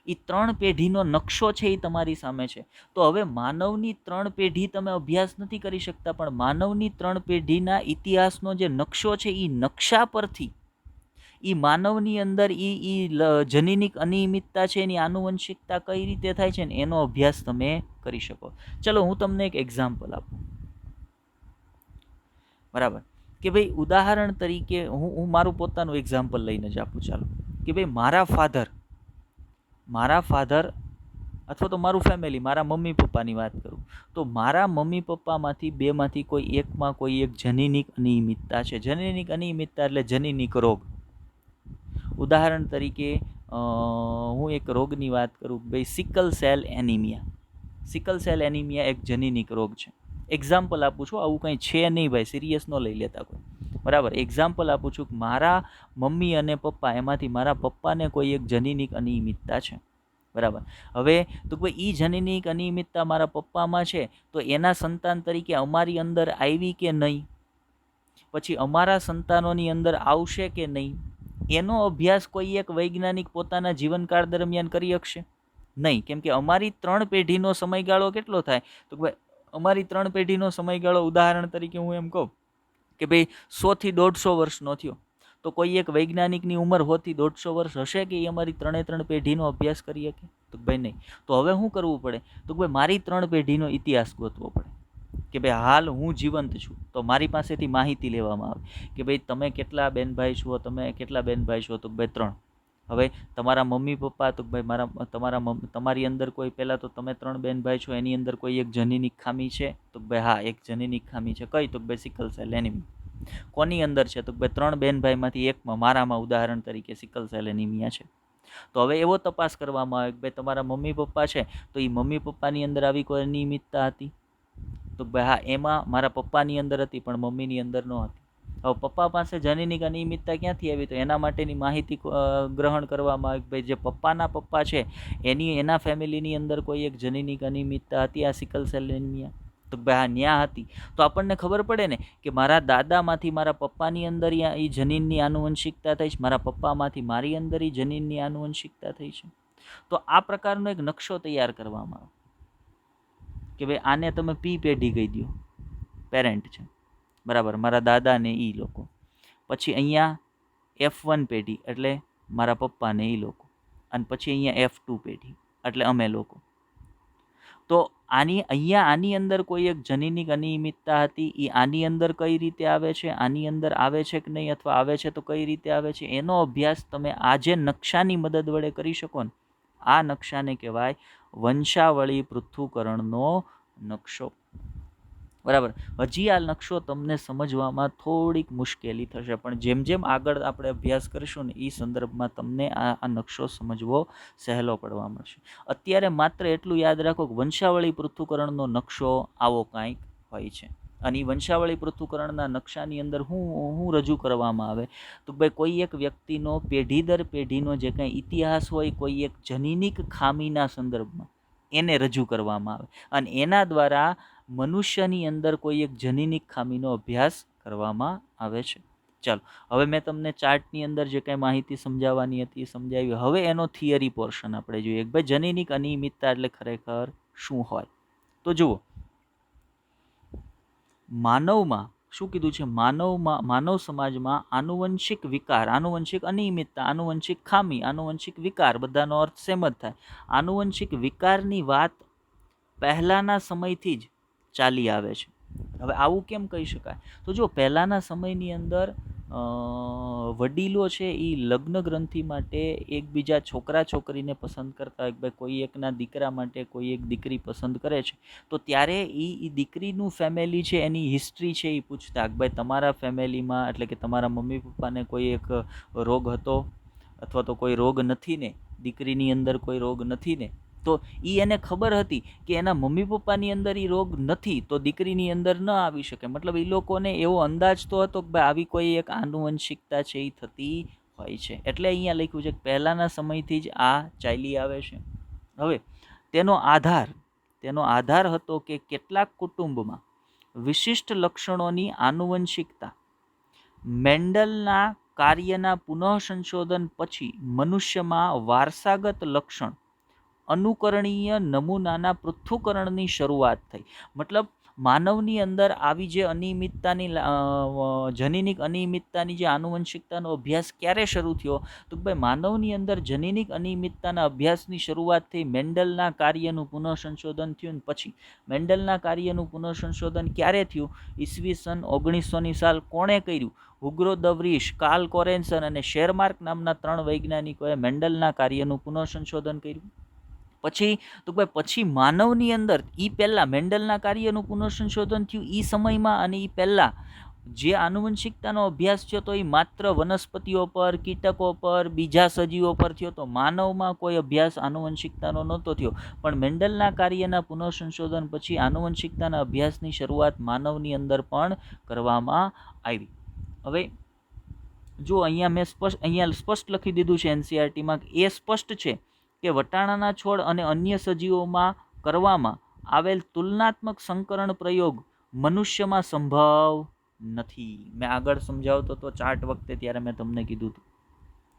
એ 3 પેઢીનો નકશો છે એ તમારી સામે છે. તો હવે માનવની 3 પેઢી તમે અભ્યાસ નથી કરી શકતા, પણ માનવની 3 પેઢીના ઇતિહાસનો જે નકશો છે એ નકશા પરથી એ માનવની અંદર જનીનિક અનિયમિતતા છે, એની આનુવંશિકતા કઈ રીતે થાય છે ને એનો અભ્યાસ તમે કરી શકો. ચલો હું તમને એક એક્ઝામ્પલ આપું. બરાબર. કે ભાઈ ઉદાહરણ તરીકે હું મારું પોતાનું એક્ઝામ્પલ લઈને જ આપું. ચાલો કે ભાઈ મારા ફાધર અથવા તો મારું ફેમિલી, મારા મમ્મી પપ્પાની વાત કરું તો મારા મમ્મી પપ્પામાંથી 2માંથી કોઈ એકમાં કોઈ એક જનીનિક અનિયમિતતા છે. જનીનિક અનિયમિતતા એટલે જનીનિક રોગ. ઉદાહરણ તરીકે હું એક રોગની વાત કરું, ભાઈ સિકલ સેલ એનિમિયા એક જનીનિક રોગ છે. એક્ઝામ્પલ આપું છું, આવું કંઈ છે નહીં ભાઈ, સિરિયસ ન લઈ લેતા કોઈ. બરાબર. એક્ઝામ્પલ આપું છું કે મારા મમ્મી અને પપ્પા, એમાંથી મારા પપ્પાને કોઈ એક જનીનિક અનિયમિતતા છે. બરાબર. હવે તો ભાઈ એ જનીનિક અનિયમિતતા મારા પપ્પામાં છે, તો એના સંતાન તરીકે અમારી અંદર આવી કે નહીં, પછી અમારા સંતાનોની અંદર આવશે કે નહીં, એનો અભ્યાસ કોઈ એક વૈજ્ઞાનિક પોતાના જીવનકાળ દરમિયાન કરી શકશે નહીં. કેમ કે અમારી 3 પેઢીનો સમયગાળો કેટલો થાય? તો ભાઈ અમારી 3 પેઢીનો સમયગાળો, ઉદાહરણ તરીકે હું એમ કહું કે ભાઈ 100 થી 150 વર્ષનો થયો, તો કોઈ એક વૈજ્ઞાનિકની ઉંમર 100 થી 150 વર્ષ હશે કે એ અમારી 3 પેઢીનો અભ્યાસ કરી શકે? તો ભાઈ નહીં. તો હવે શું કરવું પડે? તો ભાઈ મારી 3 પેઢીનો ઇતિહાસ ગોતવો પડે કે ભાઈ હાલ હું જીવંત છું, તો મારી પાસેથી માહિતી લેવામાં આવે કે ભાઈ તમે કેટલા બેન ભાઈ છો, તો ભાઈ 3. હવે તમારા મમ્મી પપ્પા, તો ભાઈ તમારી અંદર કોઈ, પહેલાં તો તમે 3 બેન ભાઈ છો, એની અંદર કોઈ એક જનીનિક ખામી છે? તો ભાઈ હા, એક જનીનિક ખામી છે. કઈ? તો ભાઈ સિકલ સેલ એનિમિયા. કોની અંદર છે? તો ભાઈ 3 બેન ભાઈમાંથી એકમાં, મારામાં ઉદાહરણ તરીકે સિકલ સેલ એનિમિયા છે. તો હવે એવો તપાસ કરવામાં આવે કે ભાઈ તમારા મમ્મી પપ્પા છે, તો એ મમ્મી પપ્પાની અંદર આવી કોઈ અનિયમિતતા હતી? તો ભાઈ હા, એમાં મારા પપ્પાની અંદર હતી પણ મમ્મીની અંદર ન હતી. હવે પપ્પા પાસે જનીનિક અનિયમિતતા ક્યાંથી આવી? તો એના માટેની માહિતી ગ્રહણ કરવામાં આવે. ભાઈ જે પપ્પાના પપ્પા છે એના ફેમિલીની અંદર કોઈ એક જનીનિક અનિયમિતતા હતી આ સિકલ સેલ એનિમિયા? તો ભાઈ હા, ન્યા હતી. તો આપણને ખબર પડે ને કે મારા દાદામાંથી મારા પપ્પાની અંદર એ જનીનની આનુવંશિકતા થઈ છે, મારા પપ્પામાંથી મારી અંદર એ જનીનની આનુવંશિકતા થઈ છે. તો આ પ્રકારનો એક નકશો તૈયાર કરવામાં આવે કે ભાઈ આને તમે પી પેઢી કહી દો, પેરેન્ટ છે, બરાબર, મારા દાદા ને એ લોકો. પછી અહીંયા F1 પેઢી એટલે મારા પપ્પા ને એ લોકો, અને પછી અહીંયા F2 પેઢી એટલે અમે લોકો. તો આની અંદર કોઈ એક જનીનિક અનિયમિતતા હતી, એ આની અંદર કઈ રીતે આવે છે, આની અંદર આવે છે કે નહીં, અથવા આવે છે તો કઈ રીતે આવે છે, એનો અભ્યાસ તમે આ જે નકશાની મદદ વડે કરી શકો ને, આ નકશાને કહેવાય વંશાવળી પૃથ્થકરણનો નકશો. બરાબર. હજી આ નકશો તમને સમજવામાં થોડીક મુશ્કેલી થશે, પણ જેમ જેમ આગળ આપણે અભ્યાસ કરીશું ને એ સંદર્ભમાં તમને આ નકશો સમજવો સહેલો પડવા મળશે. અત્યારે માત્ર એટલું યાદ રાખો કે વંશાવળી પૃથ્થકરણનો નકશો આવો કાંઈક હોય છે. અને એ વંશાવળી પૃથ્થકરણના નકશાની અંદર શું રજૂ કરવામાં આવે તો ભાઈ કોઈ એક વ્યક્તિનો પેઢી દર પેઢીનો જે કાંઈ ઇતિહાસ હોય, કોઈ એક જનીનિક ખામીના સંદર્ભમાં એને રજૂ કરવામાં આવે, અને એના દ્વારા મનુષ્યની અંદર કોઈ એક જનીનિક ખામીનો અભ્યાસ કરવામાં આવે છે. ચાલો, હવે મેં તમને ચાર્ટની અંદર જે કાંઈ માહિતી સમજાવવાની હતી એ સમજાવી. હવે એનો થિયરી પોર્શન આપણે જોઈએ કે ભાઈ જનીનિક અનિયમિતતા એટલે ખરેખર શું હોય. તો જુઓ, માનવમાં શું કીધું છે, માનવ સમાજમાં આનુવંશિક વિકાર, આનુવંશિક અનિયમિતતા, આનુવંશિક ખામી, આનુવંશિક વિકાર બધાનો અર્થ સેમ જ થાય. આનુવંશિક વિકારની વાત પહેલાના સમયથી જ ચાલી આવે છે. હવે આવું કેમ કહી શકાય? તો જો પહેલાના સમયની અંદર વડીલો છે એ લગ્ન ગ્રંથિ માટે એકબીજા છોકરા છોકરીને પસંદ કરતા હોય, ભાઈ કોઈ એકના દીકરા માટે કોઈ એક દીકરી પસંદ કરે છે, તો ત્યારે એ દીકરીનું ફેમિલી છે એની હિસ્ટ્રી છે એ પૂછતા કે ભાઈ તમારા ફેમિલીમાં, એટલે કે તમારા મમ્મી પપ્પાને કોઈ એક રોગ હતો અથવા તો કોઈ રોગ નથી ને, દીકરીની અંદર કોઈ રોગ નથી ને, તો એને ખબર હતી કે એના મમ્મી પપ્પાની અંદર એ રોગ નથી તો દીકરીની અંદર ન આવી શકે. મતલબ એ લોકોને એવો અંદાજ તો હતો કે ભાઈ આવી કોઈ એક આનુવંશિકતા છે એ થતી હોય છે. એટલે અહીંયા લખ્યું છે કે પહેલાના સમયથી જ આ ચાલી આવે છે. હવે તેનો આધાર હતો કે કેટલાક કુટુંબમાં વિશિષ્ટ લક્ષણોની આનુવંશિકતા મેન્ડલના કાર્યના પુનઃસંશોધન પછી મનુષ્યમાં વારસાગત લક્ષણ અનુકરણીય નમૂનાના પૃથ્થકરણની શરૂઆત થઈ. મતલબ માનવની અંદર આવી જે અનિયમિતતાની જનીનિક અનિયમિતતાની જે આનુવંશિકતાનો અભ્યાસ ક્યારે શરૂ થયો તો ભાઈ માનવની અંદર જનીનિક અનિયમિતતાના અભ્યાસની શરૂઆત થઈ મેન્ડલના કાર્યનું પુનઃસંશોધન થયું. પછી મેન્ડલના કાર્યનું પુનઃસંશોધન ક્યારે થયું? ઈસવીસન 1900ની સાલ કોણે કર્યું? હુગ્રો દ વ્રીશ, કાર્લ કોરેન્સન અને શેરમાર્ક નામના 3 વૈજ્ઞાનિકોએ મેન્ડલના કાર્યનું પુનઃસંશોધન કર્યું. પછી માનવની અંદર પહેલાં મેન્ડલના કાર્યનું પુનઃસંશોધન થયું એ સમયમાં, અને એ પહેલાં જે આનુવંશિકતાનો અભ્યાસ થયો તો એ માત્ર વનસ્પતિઓ પર, કીટકો પર, બીજા સજીવો પર થયો. તો માનવમાં કોઈ અભ્યાસ આનુવંશિકતાનો નહોતો થયો, પણ મેન્ડલના કાર્યના પુનઃસંશોધન પછી આનુવંશિકતાના અભ્યાસની શરૂઆત માનવની અંદર પણ કરવામાં આવી. હવે જો અહીંયા સ્પષ્ટ લખી દીધું છે NCERTમાં, એ સ્પષ્ટ છે કે વટાણાના છોડ અને અન્ય સજીવોમાં કરવામાં આવેલ તુલનાત્મક સંકરણ પ્રયોગ મનુષ્યમાં સંભવ નથી. મેં આગળ સમજાવતો તો ચાર્ટ વખતે ત્યારે મેં તમને કીધું હતું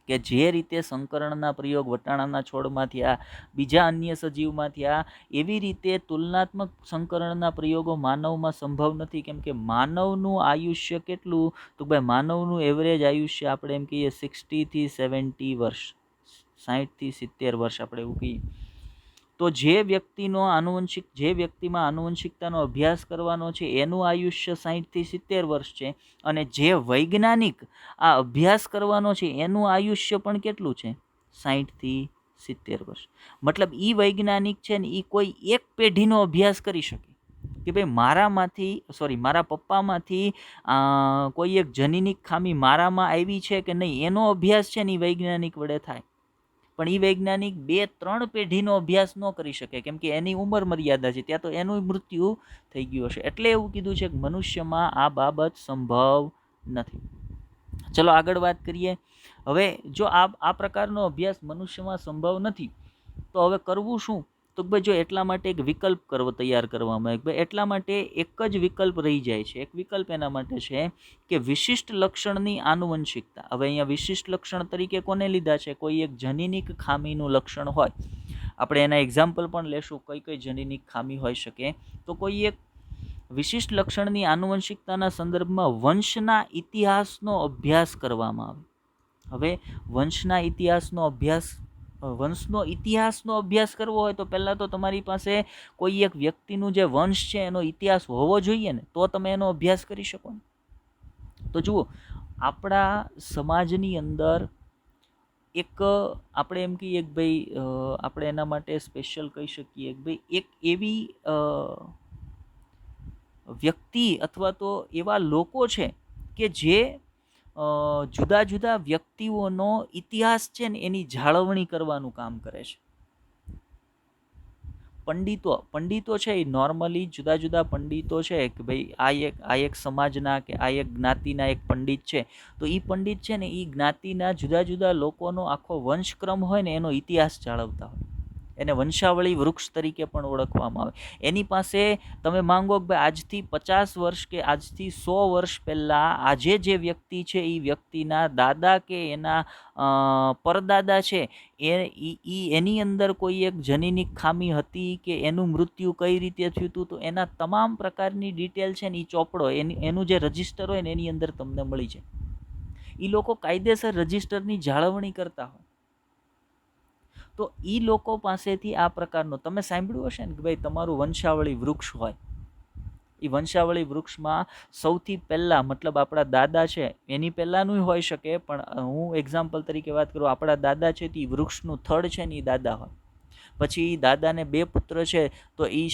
કે જે રીતે સંકરણના પ્રયોગ વટાણાના છોડમાં થયા, બીજા અન્ય સજીવમાં થયા, એવી રીતે તુલનાત્મક સંકરણના પ્રયોગો માનવમાં સંભવ નથી. કેમ કે માનવનું આયુષ્ય કેટલું? તો ભાઈ માનવનું એવરેજ આયુષ્ય આપણે એમ કહીએ 60 થી 70 વર્ષ, 60 થી 70 વર્ષ આપણે એવું કહીએ. તો જે વ્યક્તિમાં આનુવંશિકતાનો અભ્યાસ કરવાનો છે એનું આયુષ્ય 60 થી 70 વર્ષ છે, અને જે વૈજ્ઞાનિક આ અભ્યાસ કરવાનો છે એનું આયુષ્ય પણ કેટલું છે? 60 થી 70 વર્ષ. મતલબ વૈજ્ઞાનિક છે ને એ કોઈ એક પેઢીનો અભ્યાસ કરી શકે કે ભાઈ મારા પપ્પામાંથી કોઈ એક જનીનિક ખામી મારામાં આવી છે કે નહીં, એનો અભ્યાસ છે ને એ વૈજ્ઞાનિક વડે થાય. પણ વૈજ્ઞાનિક 2-3 પેઢીનો અભ્યાસ ન કરી શકે, કેમ કે એની ઉંમર મર્યાદા છે, ત્યાં તો એનું મૃત્યુ થઈ ગયું હશે. એટલે એવું કીધું છે કે મનુષ્યમાં આ બાબત સંભવ નથી. ચલો આગળ વાત કરીએ. હવે જો આ પ્રકારનો અભ્યાસ મનુષ્યમાં સંભવ નથી તો હવે કરવું શું? તો ભાઈ જો એટલા માટે એક વિકલ્પ તૈયાર કરવામાં આવે, ભાઈ એટલા માટે એક જ વિકલ્પ રહી જાય છે. એક વિકલ્પ એના માટે છે કે વિશિષ્ટ લક્ષણની આનુવંશિકતા. હવે અહીંયા વિશિષ્ટ લક્ષણ તરીકે કોને લીધા છે? કોઈ એક જનીનિક ખામીનું લક્ષણ હોય, આપણે એના એક્ઝામ્પલ પણ લેશું કઈ કઈ જનીનિક ખામી હોઈ શકે. તો કોઈ એક વિશિષ્ટ લક્ષણની આનુવંશિકતાના સંદર્ભમાં વંશના ઇતિહાસનો અભ્યાસ કરવામાં આવે. હવે વંશનો ઇતિહાસનો અભ્યાસ કરવો હોય તો પહેલાં તો તમારી પાસે કોઈ એક વ્યક્તિનું જે વંશ છે એનો ઇતિહાસ હોવો જોઈએ ને, તો તમે એનો અભ્યાસ કરી શકો ને. તો જુઓ, આપણા સમાજની અંદર એક આપણે એમ કહીએ કે ભાઈ આપણે એના માટે સ્પેશિયલ કહી શકીએ કે ભાઈ એક એવી વ્યક્તિ અથવા તો એવા લોકો છે કે જે જુદા જુદા વ્યક્તિઓનો ઇતિહાસ છે ને એની જાળવણી કરવાનું કામ કરે છે. પંડિતો છે એ નોર્મલી જુદા જુદા પંડિતો છે કે ભાઈ આ એક સમાજના કે આ એક જ્ઞાતિના એક પંડિત છે, તો એ પંડિત છે ને એ જ્ઞાતિના જુદા જુદા લોકોનો આખો વંશક્રમ હોય ને એનો ઇતિહાસ જાળવતા હોય. એને વંશાવળી વૃક્ષ તરીકે પણ ઓળખવામાં આવે. એની પાસે તમે માંગો કે ભાઈ આજથી 50 વર્ષ કે આજથી 100 વર્ષ પહેલાં આજે જે વ્યક્તિ છે એ વ્યક્તિના દાદા કે એના પરદાદા છે એની અંદર કોઈ એક જનીનિક ખામી હતી કે એનું મૃત્યુ કઈ રીતે થયું હતું, તો એના તમામ પ્રકારની ડિટેલ છે ને એ ચોપડો એનું જે રજિસ્ટર હોય ને એની અંદર તમને મળી જાય. એ લોકો કાયદેસર રજિસ્ટરની જાળવણી કરતા હોય. તો એ લોકો પાસેથી આ પ્રકારનો તમે સાંભળ્યું હશે ને કે ભાઈ તમારું વંશાવળી વૃક્ષ હોય, એ વંશાવળી વૃક્ષમાં સૌથી પહેલાં મતલબ આપણા દાદા છે એની પહેલાંનું હોઈ શકે, પણ હું એક્ઝામ્પલ તરીકે વાત કરું, આપણા દાદા છે તે વૃક્ષનું થડ છે ને એ દાદા હોય. પછી એ દાદાને 2 પુત્ર છે તો એ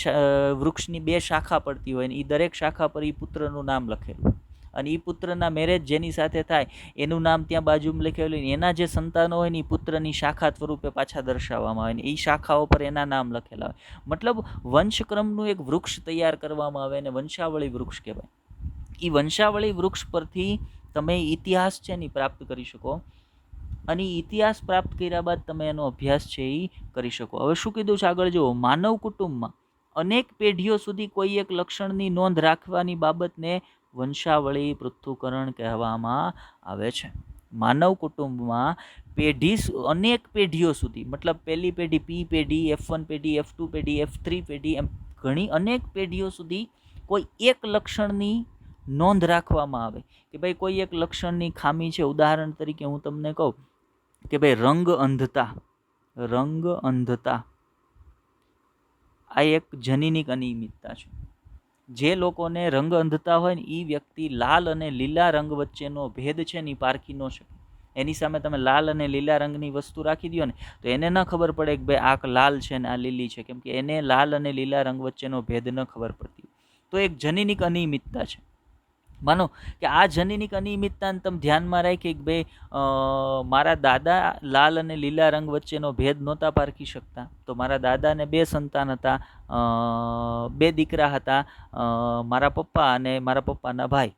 વૃક્ષની 2 શાખા પડતી હોય ને એ દરેક શાખા પર એ પુત્રનું નામ લખેલું, અને એ પુત્રના મેરેજ જેની સાથે થાય એનું નામ ત્યાં બાજુમાં લખેલું, એના જે સંતાનો હોય ને એ પુત્રની શાખા સ્વરૂપે પાછા દર્શાવવામાં આવે ને એ શાખાઓ પર એના નામ લખેલા હોય. મતલબ વંશક્રમનું એક વૃક્ષ તૈયાર કરવામાં આવે અને વંશાવળી વૃક્ષ કહેવાય. એ વંશાવળી વૃક્ષ પરથી તમે ઇતિહાસ છે ને પ્રાપ્ત કરી શકો, અને ઇતિહાસ પ્રાપ્ત કર્યા બાદ તમે એનો અભ્યાસ છે એ કરી શકો. હવે શું કીધું છે આગળ જુઓ, માનવ કુટુંબમાં અનેક પેઢીઓ સુધી કોઈ એક લક્ષણની નોંધ રાખવાની બાબતને વંશાવળી પૃથ્થકરણ કહેવામાં આવે છે. માનવ કુટુંબમાં અનેક પેઢીઓ સુધી, મતલબ પહેલી પેઢી, P પેઢી, F1 પેઢી, F2 પેઢી, F3 પેઢી, એમ ઘણી અનેક પેઢીઓ સુધી કોઈ એક લક્ષણની નોંધ રાખવામાં આવે કે ભાઈ કોઈ એક લક્ષણની ખામી છે. ઉદાહરણ તરીકે હું તમને કહું કે ભાઈ રંગ અંધતા આ એક જનીનિક અનિયમિતતા છે. જે લોકોને રંગ અંધતા હોય ને એ વ્યક્તિ લાલ અને લીલા રંગ વચ્ચેનો ભેદ છે ને એ પારખી ન શકે. એની સામે તમે લાલ અને લીલા રંગની વસ્તુ રાખી દો ને તો એને ન ખબર પડે કે ભાઈ આ લાલ છે ને આ લીલી છે, કેમ કે એને લાલ અને લીલા રંગ વચ્ચેનો ભેદ ન ખબર પડતી. તો એક જનીનિક અનિયમિતતા છે. માનો કે આ જનીનિક અનિયમિતતાને તમે ધ્યાનમાં રાખી કે ભાઈ મારા દાદા લાલ અને લીલા રંગ વચ્ચેનો ભેદ નહોતા પારખી શકતા, તો મારા દાદાને 2 સંતાન હતા, 2 દીકરા હતા, મારા પપ્પા અને મારા પપ્પાના ભાઈ.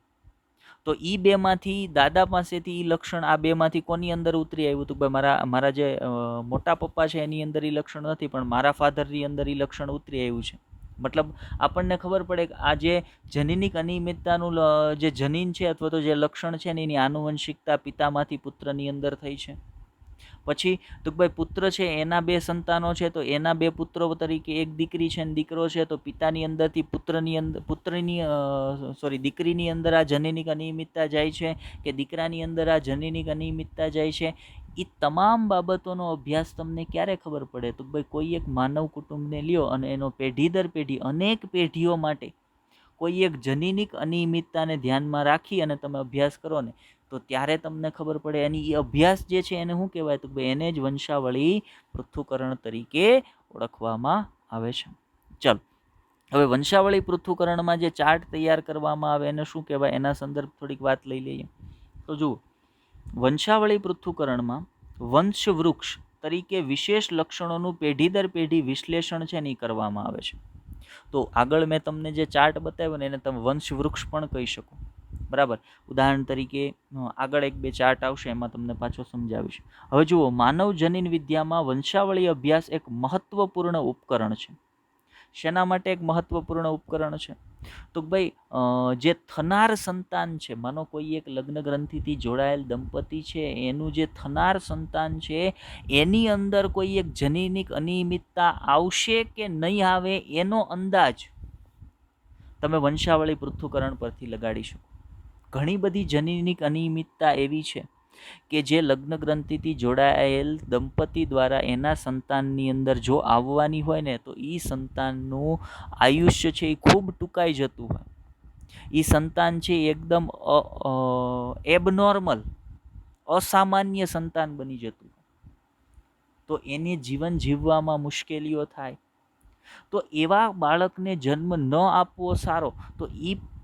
તો એ 2માંથી દાદા પાસેથી એ લક્ષણ આ 2માંથી કોની અંદર ઉતરી આવ્યું હતું? ભાઈ મારા જે મોટા પપ્પા છે એની અંદર એ લક્ષણ નથી, પણ મારા ફાધરની અંદર એ લક્ષણ ઉતરી આવ્યું છે. મતલબ આપણને ખબર પડે કે આ જે જનીનિક અનિયમિતતાનું જે જનીન છે અથવા તો જે લક્ષણ છે ને એની આનુવંશિકતા પિતામાંથી પુત્રની અંદર થઈ છે. પછી તો ભાઈ પુત્ર છે એના 2 સંતાનો છે, તો એના 2 પુત્રો તરીકે એક દીકરી છે ને દીકરો છે, તો પિતાની અંદરથી દીકરીની અંદર આ જનીનિક અનિયમિતતા જાય છે કે દીકરાની અંદર આ જનીનિક અનિયમિતતા જાય છે. એ તમામ બાબતોનો અભ્યાસ તમને ક્યારે ખબર પડે? તો ભાઈ કોઈ એક માનવ કુટુંબને લ્યો અને એનો પેઢી દર પેઢી અનેક પેઢીઓ માટે કોઈ એક જનીનિક અનિયમિતતાને ધ્યાનમાં રાખી અને તમે અભ્યાસ કરો ને તો ત્યારે તમને ખબર પડે. અને એ અભ્યાસ જે છે એને શું કહેવાય? તો ભાઈ એને જ વંશાવળી પૃથ્થકરણ તરીકે ઓળખવામાં આવે છે. ચાલો, હવે વંશાવળી પૃથ્થકરણમાં જે ચાર્ટ તૈયાર કરવામાં આવે એને શું કહેવાય? એના સંદર્ભ થોડીક વાત લઈ લઈએ. તો જુઓ, વંશાવળી પૃથ્થકરણમાં વંશવૃક્ષ તરીકે વિશેષ લક્ષણોનું પેઢી દર પેઢી વિશ્લેષણ છે ને એ કરવામાં આવે છે. તો આગળ મેં તમને જે ચાર્ટ બતાવ્યો ને એને તમે વંશવૃક્ષ પણ કહી શકો. બરાબર. ઉદાહરણ તરીકે આગળ એક બે ચાર્ટ આવશે, એમાં તમને પાછો સમજાવીશ. હવે જુઓ, માનવ જનીન વિદ્યામાં વંશાવળી અભ્યાસ એક મહત્વપૂર્ણ ઉપકરણ છે. શેના માટે એક મહત્વપૂર્ણ ઉપકરણ છે? તો ભાઈ, જે થનાર સંતાન છે, માનો કોઈ એક લગ્ન ગ્રંથિથી જોડાયેલ દંપતી છે, એનું જે થનાર સંતાન છે એની અંદર કોઈ એક જનીનિક અનિયમિતતા આવશે કે નહીં આવે એનો અંદાજ તમે વંશાવળી પૃથ્થકરણ પરથી લગાડી શકો. ઘણી બધી જનીનિક અનિયમિતતા એવી છે કે જે લગ્ન ગ્રંથિથી જોડાયેલ દંપતી દ્વારા એના સંતાનની અંદર જો આવવાની હોય ને, તો એ સંતાનનું આયુષ્ય છે એ ખૂબ ટૂંકાઈ જતું હોય. એ સંતાન છે એકદમ એબનોર્મલ, અસામાન્ય સંતાન બની જતું, તો એને જીવન જીવવામાં મુશ્કેલીઓ થાય. તો એવા બાળકને જન્મ ન આપવો સારો. તો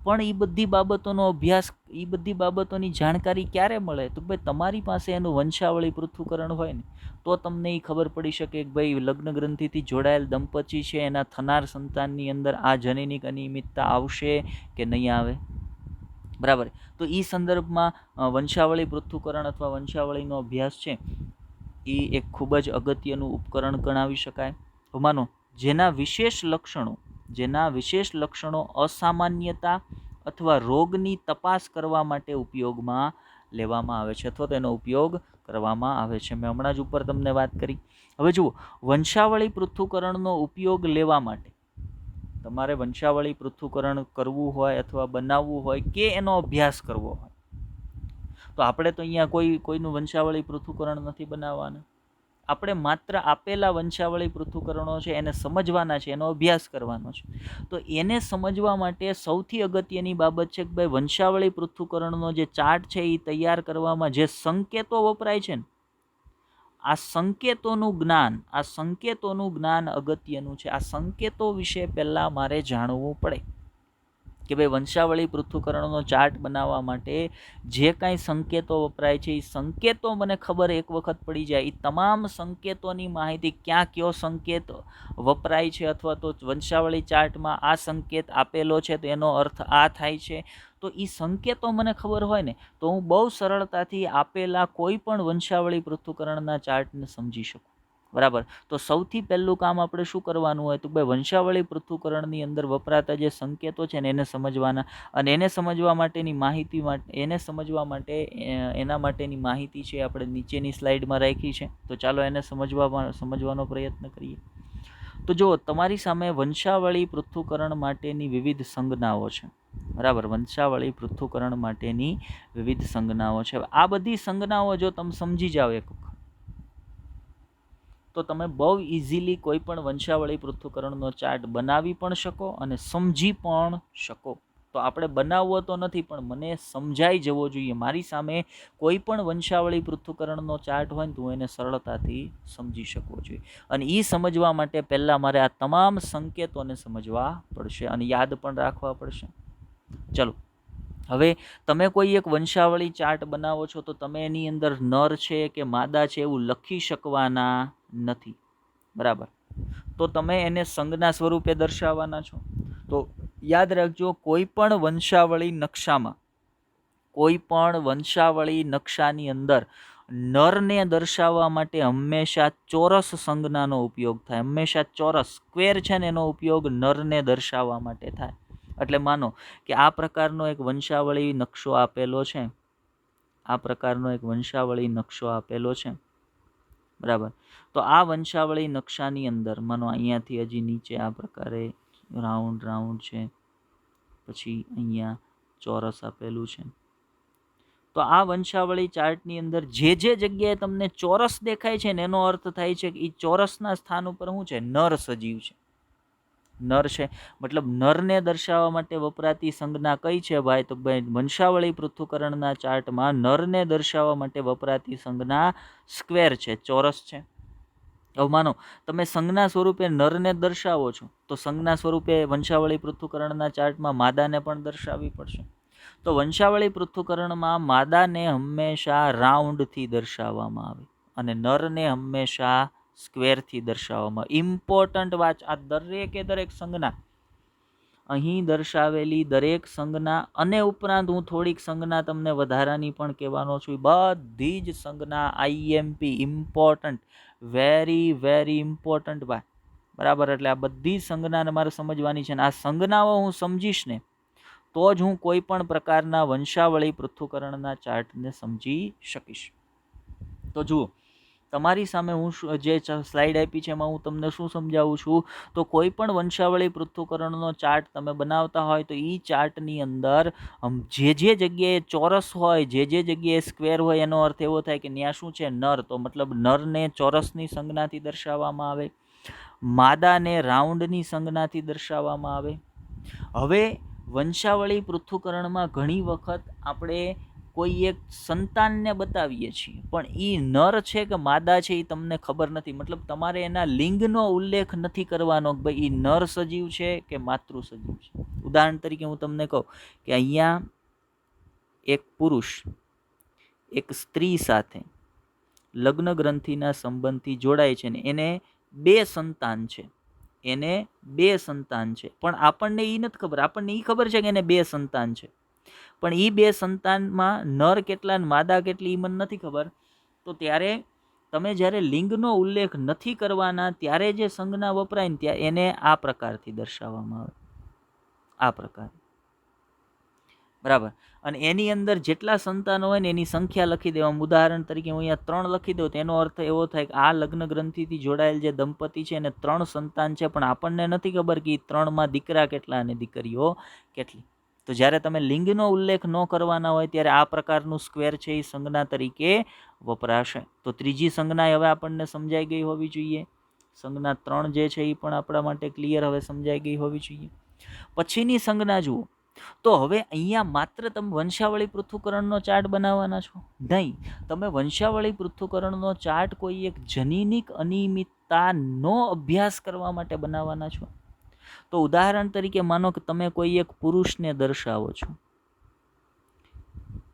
પણ એ બધી બાબતોનો અભ્યાસ, એ બધી બાબતોની જાણકારી ક્યારે મળે? તો ભાઈ, તમારી પાસે એનું વંશાવળી પૃથ્થકરણ હોય ને, તો તમને એ ખબર પડી શકે કે ભાઈ, લગ્ન ગ્રંથિથી જોડાયેલ દંપતી છે, એના થનાર સંતાનની અંદર આ જનીનિક અનિયમિતતા આવશે કે નહીં આવે. બરાબર. તો એ સંદર્ભમાં વંશાવળી પૃથ્થકરણ અથવા વંશાવળીનો અભ્યાસ છે એ એક ખૂબ જ અગત્યનું ઉપકરણ ગણાવી શકાય. માનો જેના વિશેષ લક્ષણો અસામાન્યતા અથવા રોગની તપાસ કરવા માટે ઉપયોગમાં લેવામાં આવે છે, અથવા તેનો ઉપયોગ કરવામાં આવે છે. મેં હમણાં જ ઉપર તમને વાત કરી. હવે જુઓ, વંશાવળી પૃથ્થકરણનો ઉપયોગ લેવા માટે તમારે વંશાવળી પૃથ્થકરણ કરવું હોય અથવા બનાવવું હોય કે એનો અભ્યાસ કરવો હોય, તો આપણે તો અહીંયા કોઈનું વંશાવળી પૃથ્થકરણ નથી બનાવવાના. આપણે માત્ર આપેલા વંશાવળી પૃથ્થકરણો છે એને સમજવાના છે, એનો અભ્યાસ કરવાનો છે. તો એને સમજવા માટે સૌથી અગત્યની બાબત છે કે ભાઈ, વંશાવળી પૃથ્થકરણનો જે ચાર્ટ છે એ તૈયાર કરવામાં જે સંકેતો વપરાય છે ને, આ સંકેતોનું જ્ઞાન અગત્યનું છે. આ સંકેતો વિશે પહેલાં મારે જાણવું પડે કે ભાઈ, વંશાવળી પૃથ્થકરણનો ચાર્ટ બનાવવા માટે જે કાંઈ સંકેતો વપરાય છે, એ સંકેતો મને ખબર એક વખત પડી જાય, એ તમામ સંકેતોની માહિતી, ક્યાં કયો સંકેત વપરાય છે, અથવા તો વંશાવળી ચાર્ટમાં આ સંકેત આપેલો છે તો એનો અર્થ આ થાય છે, તો એ સંકેતો મને ખબર હોય ને, તો હું બહુ સરળતાથી આપેલા કોઈ પણ વંશાવળી પૃથ્થકરણના ચાર્ટને સમજી શકું. બરાબર. તો સૌથી પહેલું કામ આપણે શું કરવાનું હોય? તો ભાઈ, વંશાવળી પૃથ્થકરણની અંદર વપરાતા જે સંકેતો છે ને એને સમજવાના, અને એને સમજવા માટેની એના માટેની માહિતી છે આપણે નીચેની સ્લાઇડમાં રાખી છે. તો ચાલો એને સમજવાનો પ્રયત્ન કરીએ. તો જુઓ, તમારી સામે વંશાવળી પૃથ્થકરણ માટેની વિવિધ સંજ્ઞાઓ છે. બરાબર. વંશાવળી પૃથ્થકરણ માટેની વિવિધ સંજ્ઞાઓ છે. આ બધી સંજ્ઞાઓ જો તમે સમજી જાઓ એક વખત, તો તમે બહુ ઇઝીલી કોઈ પણ વંશાવળી પૃથ્થકરણનો ચાર્ટ બનાવી પણ શકો અને સમજી પણ શકો. તો આપણે બનાવવો તો નથી, પણ મને સમજાઈ જવો જોઈએ. મારી સામે કોઈ પણ વંશાવળી પૃથ્થકરણનો ચાર્ટ હોય ને, તો હું એને સરળતાથી સમજી શકવો જોઈએ. અને એ સમજવા માટે પહેલાં મારે આ તમામ સંકેતોને સમજવા પડશે અને યાદ પણ રાખવા પડશે. ચલો, હવે તમે કોઈ એક વંશાવળી ચાર્ટ બનાવો છો, તો તમે એની અંદર નર છે કે માદા છે એવું લખી શકવાના નથી. બરાબર. તો તમે એને સંજ્ઞા સ્વરૂપે દર્શાવવાના છો. તો યાદ રાખજો, કોઈ પણ વંશાવળી નકશાની અંદર નરને દર્શાવવા માટે હંમેશા ચોરસ સંજ્ઞાનો ઉપયોગ થાય. હંમેશા ચોરસ, સ્ક્વેર છે ને, એનો ઉપયોગ નરને દર્શાવવા માટે થાય. એટલે માનો કે આ પ્રકારનો એક વંશાવળી નકશો આપેલો છે. બરાબર. તો આ વંશાવળી નકશાની અંદર માનો અહીંયાથી હજી નીચે આ પ્રકારે રાઉન્ડ છે, પછી અહીંયા ચોરસ આપેલું છે. તો આ વંશાવળી ચાર્ટની અંદર જે જગ્યાએ તમને ચોરસ દેખાય છે ને, એનો અર્થ થાય છે કે એ ચોરસના સ્થાન ઉપર શું છે? નર સજીવ છે. નર છે, મતલબ નરને દર્શાવવા માટે વપરાતી સંજ્ઞા કઈ છે ભાઈ? તો ભાઈ, વંશાવળી પૃથ્થકરણના ચાર્ટમાં નરને દર્શાવવા માટે વપરાતી સંજ્ઞા સ્ક્વેર છે, ચોરસ છે. હવે માનો તમે સંજ્ઞા સ્વરૂપે નરને દર્શાવો છો, તો સંજ્ઞા સ્વરૂપે વંશાવળી પૃથ્થકરણના ચાર્ટમાં માદાને પણ દર્શાવવી પડશે. તો વંશાવળી પૃથ્થકરણમાં માદાને હંમેશા રાઉન્ડથી દર્શાવવામાં આવે અને નરને હંમેશા સ્ક્વેરથી દર્શાવવામાં. ઇમ્પોર્ટન્ટ વાત, આ દરેક સંજ્ઞા અહીં દર્શાવેલી દરેક સંજ્ઞા અને ઉપરાંત હું થોડીક સંજ્ઞા તમને વધારાની પણ કહેવાનો છું. બધી જ સંજ્ઞા IMP important, very very important બરાબર. એટલે આ બધી સંજ્ઞાને મારે સમજવાની છે. આ સંજ્ઞાઓ હું સમજીશ ને તો જ હું કોઈ પણ પ્રકારના વંશાવળી પૃથ્થકરણના ચાર્ટને સમજી શકીશ. તો જુઓ, તમારી સામે હું જે સ્લાઇડ આપી છે એમાં હું તમને શું સમજાવું છું, તો કોઈ પણ વંશાવળી પૃથ્થકરણનો ચાર્ટ તમે બનાવતા હોય તો એ ચાર્ટની અંદર જે જગ્યાએ ચોરસ હોય, જે જગ્યાએ સ્ક્વેર હોય, એનો અર્થ એવો થાય કે ત્યાં શું છે, નર. તો મતલબ નરને ચોરસની સંજ્ઞાથી દર્શાવવામાં આવે, માદાને રાઉન્ડની સંજ્ઞાથી દર્શાવવામાં આવે. હવે વંશાવળી પૃથ્થકરણમાં ઘણી વખત આપણે કોઈ એક સંતાનને બતાવીએ છીએ પણ એ નર છે કે માદા છે એ તમને ખબર નથી. મતલબ તમારે એના લિંગનો ઉલ્લેખ નથી કરવાનો કે ભાઈ એ નર સજીવ છે કે માતૃ સજીવ છે. ઉદાહરણ તરીકે હું તમને કહું કે અહીંયા એક પુરુષ એક સ્ત્રી સાથે લગ્ન ગ્રંથિના સંબંધથી જોડાય છે ને એને બે સંતાન છે, પણ આપણને એ નથી ખબર. આપણને એ ખબર છે કે એને બે સંતાન છે, પણ એ બે સંતાનમાં નર કેટલા ને માદા કેટલી એ મને નથી ખબર. તો ત્યારે તમે જ્યારે લિંગનો ઉલ્લેખ નથી કરવાના ત્યારે જે સંજ્ઞા વપરાય ને ત્યાં એને આ પ્રકારથી દર્શાવવામાં આવે, આ પ્રકાર, બરાબર. અને એની અંદર જેટલા સંતાનો હોય ને એની સંખ્યા લખી દેવામાં. ઉદાહરણ તરીકે હું અહીંયા 3 લખી દઉં તો એનો અર્થ એવો થાય કે આ લગ્ન ગ્રંથિથી જોડાયેલ જે દંપતી છે એને 3 સંતાન છે, પણ આપણને નથી ખબર કે 3માં દીકરા કેટલા અને દીકરીઓ કેટલી. તો જ્યારે તમે લિંગનો ઉલ્લેખ ન કરવાના હોય ત્યારે આ પ્રકારનું સ્ક્વેર છે એ સંજ્ઞા તરીકે વપરાશે. તો ત્રીજી સંજ્ઞા હવે આપણને સમજાઈ ગઈ હોવી જોઈએ. સંજ્ઞા 3 જે છે એ પણ આપણા માટે ક્લિયર હવે સમજાઈ ગઈ હોવી જોઈએ. પછીની સંજ્ઞા જુઓ, તો હવે અહીંયા માત્ર તમે વંશાવળી પૃથ્થકરણનો ચાર્ટ બનાવવાના છો નહીં, તમે વંશાવળી પૃથ્થકરણનો ચાર્ટ કોઈ એક જનીનિક અનિયમિતતાનો અભ્યાસ કરવા માટે બનાવવાના છો. તો ઉદાહરણ તરીકે માનો કે તમે કોઈ એક પુરુષને દર્શાવો છો,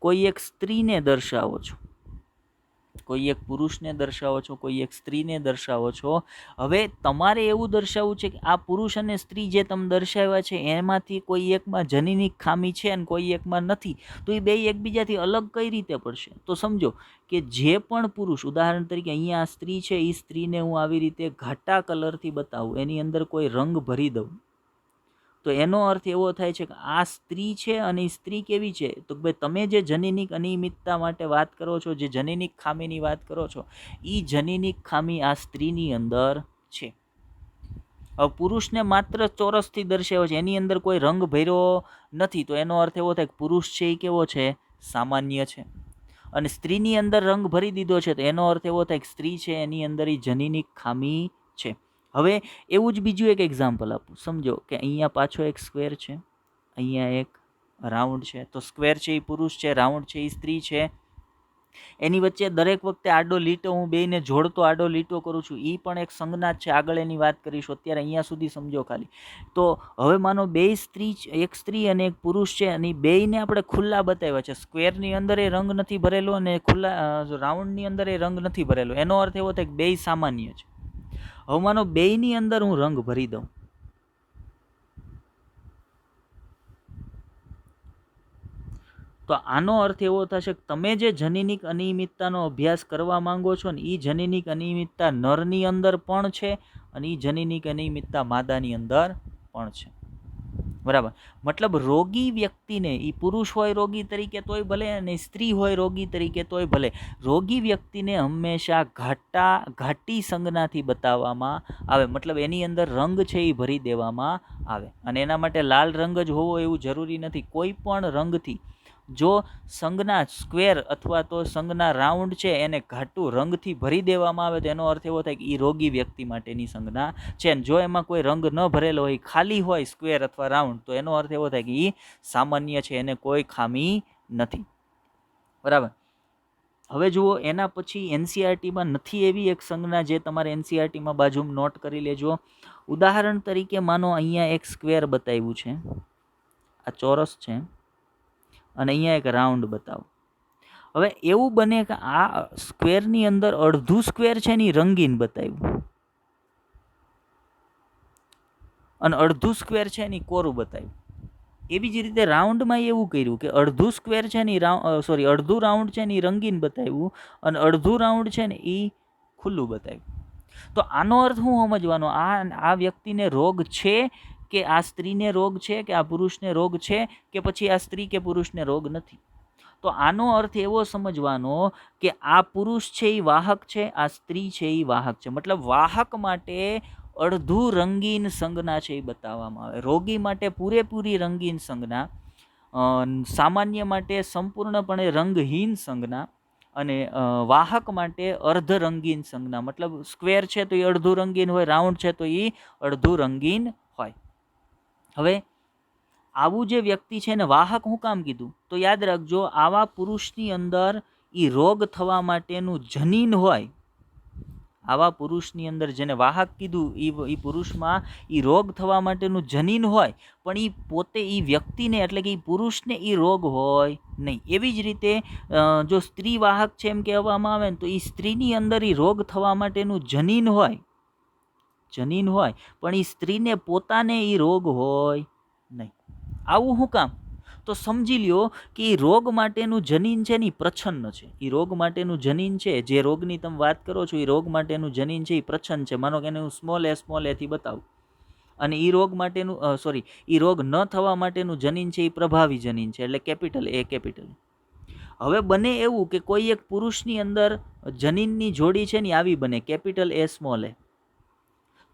કોઈ એક સ્ત્રીને દર્શાવો છો, કોઈ એક પુરુષને દર્શાવો છો, કોઈ એક સ્ત્રીને દર્શાવો છો. હવે તમારે એવું દર્શાવવું છે કે આ પુરુષ અને સ્ત્રી જે તમે દર્શાવ્યા છે એમાંથી કોઈ એકમાં જનીનિક ખામી છે અને કોઈ એકમાં નથી, તો એ બે એકબીજાથી અલગ કઈ રીતે પડશે? તો સમજો કે જે પણ પુરુષ, ઉદાહરણ તરીકે અહીંયા આ સ્ત્રી છે, એ સ્ત્રીને હું આવી રીતે ઘાટા કલરથી બતાવું, એની અંદર કોઈ રંગ ભરી દઉં, તો એનો અર્થ એવો થાય છે કે આ સ્ત્રી છે અને સ્ત્રી કેવી છે, તો ભાઈ તમે જે જનીનિક અનિયમિતતા માટે વાત કરો છો, જે જનીનિક ખામીની વાત કરો છો, એ જનીનિક ખામી આ સ્ત્રીની અંદર છે. હવે પુરુષને માત્ર ચોરસથી દર્શાવ્યો છે, એની અંદર કોઈ રંગ ભર્યો નથી, તો એનો અર્થ એવો થાય કે પુરુષ છે એ કેવો છે, સામાન્ય છે. અને સ્ત્રીની અંદર રંગ ભરી દીધો છે તો એનો અર્થ એવો થાય કે સ્ત્રી છે એની અંદર એ જનીનિક ખામી છે. હવે એવું જ બીજું એક એક્ઝામ્પલ આપું. સમજો કે અહીંયા પાછો એક સ્ક્વેર છે, અહીંયા એક રાઉન્ડ છે. તો સ્ક્વેર છે એ પુરુષ છે, રાઉન્ડ છે એ સ્ત્રી છે. એની વચ્ચે દરેક વખતે આડો લીટો હું બેયને જોડતો આડો લીટો કરું છું, એ પણ એક સંજ્ઞા છે. આગળ એની વાત કરીશું, અત્યારે અહીંયા સુધી સમજો ખાલી. તો હવે માનો બે સ્ત્રી, એક સ્ત્રી અને એક પુરુષ છે અને બેયને આપણે ખુલ્લા બતાવ્યા છે. સ્ક્વેરની અંદર એ રંગ નથી ભરેલો અને ખુલ્લા રાઉન્ડની અંદર એ રંગ નથી ભરેલો. એનો અર્થ એવો થાય કે બેય સામાન્ય છે. હવે માનો બેયની અંદર હું રંગ ભરી દઉં, તો આનો અર્થ એવો થશે કે તમે જે જનીનિક અનિયમિતતાનો અભ્યાસ કરવા માંગો છો ને એ જનીનિક અનિયમિતતા નરની અંદર પણ છે અને એ જનીનિક અનિયમિતતા માદાની અંદર પણ છે, બરાબર. મતલબ રોગી વ્યક્તિને, એ પુરુષ હોય રોગી તરીકે તોય ભલે અને સ્ત્રી હોય રોગી તરીકે તોય ભલે, રોગી વ્યક્તિને હંમેશા ઘાટી સંજ્ઞાથી બતાવવામાં આવે. મતલબ એની અંદર રંગ છે એ ભરી દેવામાં આવે. અને એના માટે લાલ રંગ જ હોવો એવું જરૂરી નથી. કોઈ પણ રંગથી જો સંજ્ઞા સ્ક્વેર અથવા તો સંજ્ઞા રાઉન્ડ છે એને ઘાટું રંગથી ભરી દેવામાં આવે તો એનો અર્થ એવો થાય કે એ રોગી વ્યક્તિ માટેની સંજ્ઞા છે. જો એમાં કોઈ રંગ ન ભરેલો હોય, ખાલી હોય સ્ક્વેર અથવા રાઉન્ડ, તો એનો અર્થ એવો થાય કે એ સામાન્ય છે, એને કોઈ ખામી નથી, બરાબર. હવે જુઓ, એના પછી એનસીઆરટીમાં નથી એવી એક સંજ્ઞા જે તમારે એનસીઆરટીમાં બાજુમાં નોટ કરી લેજો. ઉદાહરણ તરીકે માનો અહીંયા એક સ્ક્વેર બતાવ્યું છે, આ ચોરસ છે અને અહીંયા એક રાઉન્ડ બતાવો. હવે એવું બને કે આ સ્ક્વેરની અંદર અડધું સ્ક્વેર છે ને એ રંગીન બતાવ્યું અને અડધું સ્ક્વેર છે એની કોરું બતાવ્યું. એવી જ રીતે રાઉન્ડમાં એવું કર્યું કે અડધું સ્ક્વેર છે ને અડધું રાઉન્ડ છે ને એ રંગીન બતાવ્યું અને અડધું રાઉન્ડ છે ને એ ખુલ્લું બતાવ્યું. તો આનો અર્થ શું સમજવાનો? આ વ્યક્તિને રોગ છે કે આ સ્ત્રીને રોગ છે કે આ પુરુષને રોગ છે કે પછી આ સ્ત્રી કે પુરુષને રોગ નથી? તો આનો અર્થ એવો સમજવાનો કે આ પુરુષ છે એ વાહક છે, આ સ્ત્રી છે એ વાહક છે. મતલબ વાહક માટે અડધું રંગીન સંજ્ઞા છે એ બતાવવામાં આવે, રોગી માટે પૂરેપૂરી રંગીન સંજ્ઞા, સામાન્ય માટે સંપૂર્ણપણે રંગહીન સંજ્ઞા, અને વાહક માટે અર્ધ રંગીન સંજ્ઞા. મતલબ સ્ક્વેર છે તો એ અડધું રંગીન હોય, રાઉન્ડ છે તો એ અડધું રંગીન હોય. હવે આવું જે વ્યક્તિ છે ને વાહક હું કામ કીધું? તો યાદ રાખજો, આવા પુરુષની અંદર એ રોગ થવા માટેનું જનીન હોય, આવા પુરુષની અંદર જેને વાહક કીધું એ પુરુષમાં એ રોગ થવા માટેનું જનીન હોય, પણ એ પોતે એ વ્યક્તિને એટલે કે એ પુરુષને એ રોગ હોય નહીં. એવી જ રીતે જો સ્ત્રી વાહક છે એમ કહેવામાં આવે ને તો એ સ્ત્રીની અંદર એ રોગ થવા માટેનું જનીન હોય, પણ એ સ્ત્રીને પોતાને એ રોગ હોય નહીં. આવું શું કામ? તો સમજી લ્યો કે એ રોગ માટેનું જનીન છે ને એ પ્રચ્છન્ન છે. એ રોગ માટેનું જનીન છે, જે રોગની તમે વાત કરો છો એ રોગ માટેનું જનીન છે એ પ્રચ્છન્ન છે. માનો કે એને હું સ્મોલ એથી બતાવું. અને એ રોગ માટેનું એ રોગ ન થવા માટેનું જનીન છે એ પ્રભાવી જનીન છે, એટલે કેપિટલ A. હવે બને એવું કે કોઈ એક પુરુષની અંદર જનીનની જોડી છે ને આવી બને, કેપિટલ A સ્મોલ a.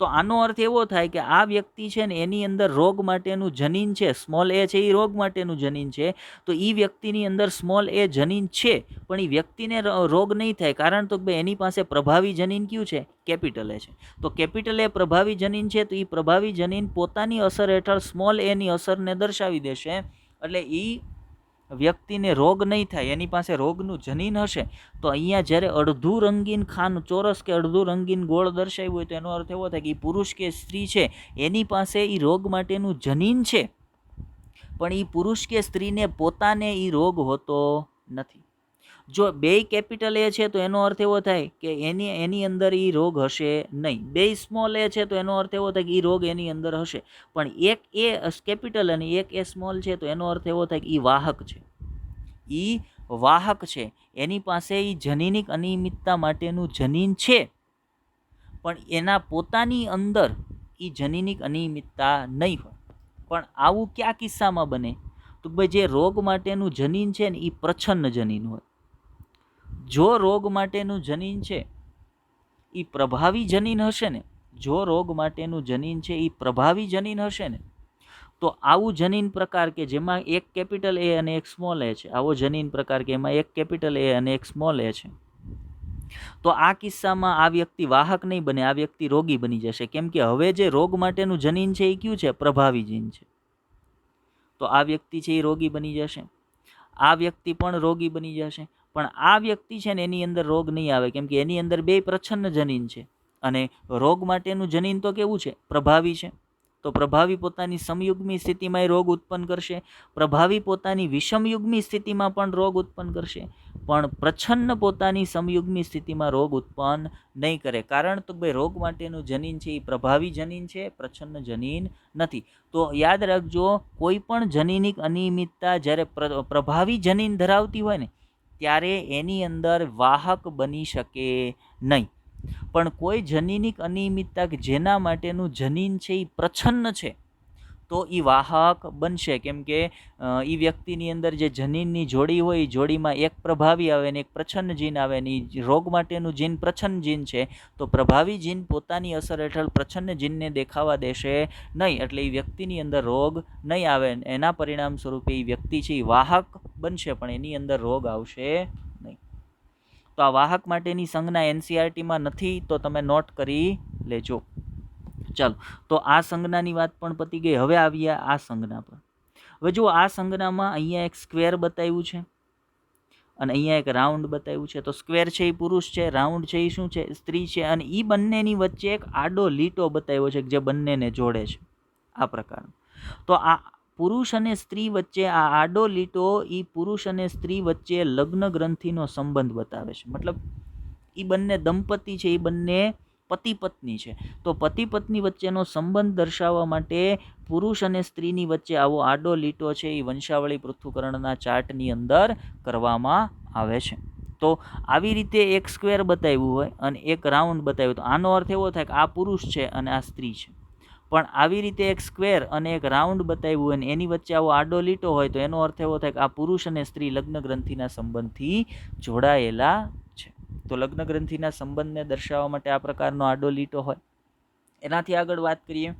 તો આનો અર્થ એવો થાય કે આ વ્યક્તિ છે ને એની અંદર રોગ માટેનું જનીન છે, સ્મોલ a છે એ રોગ માટેનું જનીન છે. તો એ વ્યક્તિની અંદર સ્મોલ a જનીન છે, પણ એ વ્યક્તિને રોગ નહીં થાય. કારણ તો એની પાસે પ્રભાવી જનીન કયું છે? કેપિટલ A છે. તો કેપિટલ A પ્રભાવી જનીન છે, તો એ પ્રભાવી જનીન પોતાની અસર હેઠળ સ્મોલ a ની અસરને દર્શાવી દેશે. એટલે એ વ્યક્તિને રોગ નહીં થાય, એની પાસે રોગનું જનીન હશે. તો અહીંયા જ્યારે અડધું રંગીન ખાનું ચોરસ કે અડધું રંગીન ગોળ દર્શાવ્યું હોય તો એનો અર્થ એવો થાય કે પુરુષ કે સ્ત્રી છે એની પાસે એ રોગ માટેનું જનીન છે, પણ એ પુરુષ કે સ્ત્રીને પોતાને એ રોગ હોતો નથી. જો બે કેપિટલ A છે તો એનો અર્થ એવો થાય કે એની અંદર એ રોગ હશે નહીં. બે સ્મોલ a છે તો એનો અર્થ એવો થાય કે એ રોગ એની અંદર હશે. પણ એક A કેપિટલ અને એક A સ્મોલ છે તો એનો અર્થ એવો થાય કે એ વાહક છે. એ વાહક છે, એની પાસે એ જનીનિક અનિયમિતતા માટેનું જનીન છે, પણ એના પોતાની અંદર એ જનીનિક અનિયમિતતા નહીં હોય. પણ આવું કયા કિસ્સામાં બને? તો ભાઈ જે રોગ માટેનું જનીન છે ને એ પ્રચ્છન્ન જનીન હોય. જો રોગ માટેનું જનીન છે એ પ્રભાવી જનીન હશે ને, જો રોગ માટેનું જનીન છે એ પ્રભાવી જનીન હશે ને, તો આવું જનીન પ્રકાર કે જેમાં એક કેપિટલ A અને એક સ્મોલ a છે, આવો જનીન પ્રકાર કે એમાં એક કેપિટલ A અને એક સ્મોલ a છે, તો આ કિસ્સામાં આ વ્યક્તિ વાહક નહીં બને, આ વ્યક્તિ રોગી બની જશે. કેમ કે હવે જે રોગ માટેનું જનીન છે એ કયું છે? પ્રભાવી જીન છે. તો આ વ્યક્તિ છે એ રોગી બની જશે, આ વ્યક્તિ પણ રોગી બની જશે. પણ આ વ્યક્તિ છે ને એની અંદર રોગ નહીં આવે, કેમ કે એની અંદર બે પ્રચ્છન્ન જનીન છે. અને રોગ માટેનું જનીન તો કેવું છે? પ્રભાવી છે. તો પ્રભાવી પોતાની સમયુગ્મી સ્થિતિમાં રોગ ઉત્પન્ન કરશે, પ્રભાવી પોતાની વિષમયુગ્મી સ્થિતિમાં પણ રોગ ઉત્પન્ન કરશે, પણ પ્રચ્છન્ન પોતાની સમયુગ્મી સ્થિતિમાં રોગ ઉત્પન્ન નહીં કરે. કારણ તો ભાઈ રોગ માટેનું જનીન છે એ પ્રભાવી જનીન છે, પ્રચ્છન્ન જનીન નથી. તો યાદ રાખજો, કોઈ પણ જનીનિક અનિયમિતતા જ્યારે પ્રભાવી જનીન ધરાવતી હોય ને ત્યારે એની અંદર વાહક બની શકે નહીં. પણ કોઈ જનીનિક અનિયમિતતા કે જેના માટેનું જનીન છે એ પ્રચ્છન્ન છે તો એ વાહક બનશે. કેમ કે એ વ્યક્તિની અંદર જે જનીનની જોડી હોય એ જોડીમાં એક પ્રભાવી આવે ને એક પ્રચ્છન્ન જીન આવે ને એ રોગ માટેનું જીન પ્રચ્છન્ન જીન છે, તો પ્રભાવી જીન પોતાની અસર હેઠળ પ્રચ્છન્ન જીનને દેખાવા દેશે નહીં, એટલે એ વ્યક્તિની અંદર રોગ નહીં આવે. એના પરિણામ સ્વરૂપે એ વ્યક્તિ છે એ વાહક બનશે, પણ એની અંદર રોગ આવશે નહીં. તો આ વાહક માટેની સંજ્ઞા NCERTમાં નથી, તો તમે નોટ કરી લેજો. ચાલો, તો આ સંજ્ઞાની વાત પણ પતી ગઈ. હવે આવીએ આ સંજ્ઞા પર. હવે જો આ સંજ્ઞામાં અહીંયા એક સ્ક્વેર બતાવ્યું છે અને અહીંયા એક રાઉન્ડ બતાવ્યું છે. તો સ્ક્વેર છે એ પુરુષ છે, રાઉન્ડ છે એ શું છે? સ્ત્રી છે. અને એ બંનેની વચ્ચે એક આડો લીટો બતાવ્યો છે જે બંનેને જોડે છે, આ પ્રકારનો. તો આ પુરુષ અને સ્ત્રી વચ્ચે આ આડો લીટો એ પુરુષ અને સ્ત્રી વચ્ચે લગ્ન ગ્રંથિનો સંબંધ બતાવે છે. મતલબ એ બંને દંપતી છે, એ બંને પતિ પત્ની છે, તો પતિ પત્ની વચ્ચેનો સંબંધ દર્શાવવા માટે પુરુષ અને સ્ત્રીની વચ્ચે આવો આડો લીટો છે એ વંશાવળી પૃથ્થકરણના ચાર્ટની અંદર કરવામાં આવે છે. તો આવી રીતે એક સ્ક્વેર બતાવ્યું હોય અને એક રાઉન્ડ બતાવ્યું, તો આનો અર્થ એવો થાય કે આ પુરુષ છે અને આ સ્ત્રી છે. પણ આવી રીતે એક સ્ક્વેર અને એક રાઉન્ડ બતાવ્યું હોય અને એની વચ્ચે આવો આડો લીટો હોય, તો એનો અર્થ એવો થાય કે આ પુરુષ અને સ્ત્રી લગ્ન ગ્રંથિના સંબંધથી જોડાયેલા છે. તો લગ્ન ગ્રંથિના સંબંધને દર્શાવવા માટે આ પ્રકારનો આડો લીટો હોય. એનાથી આગળ વાત કરીએ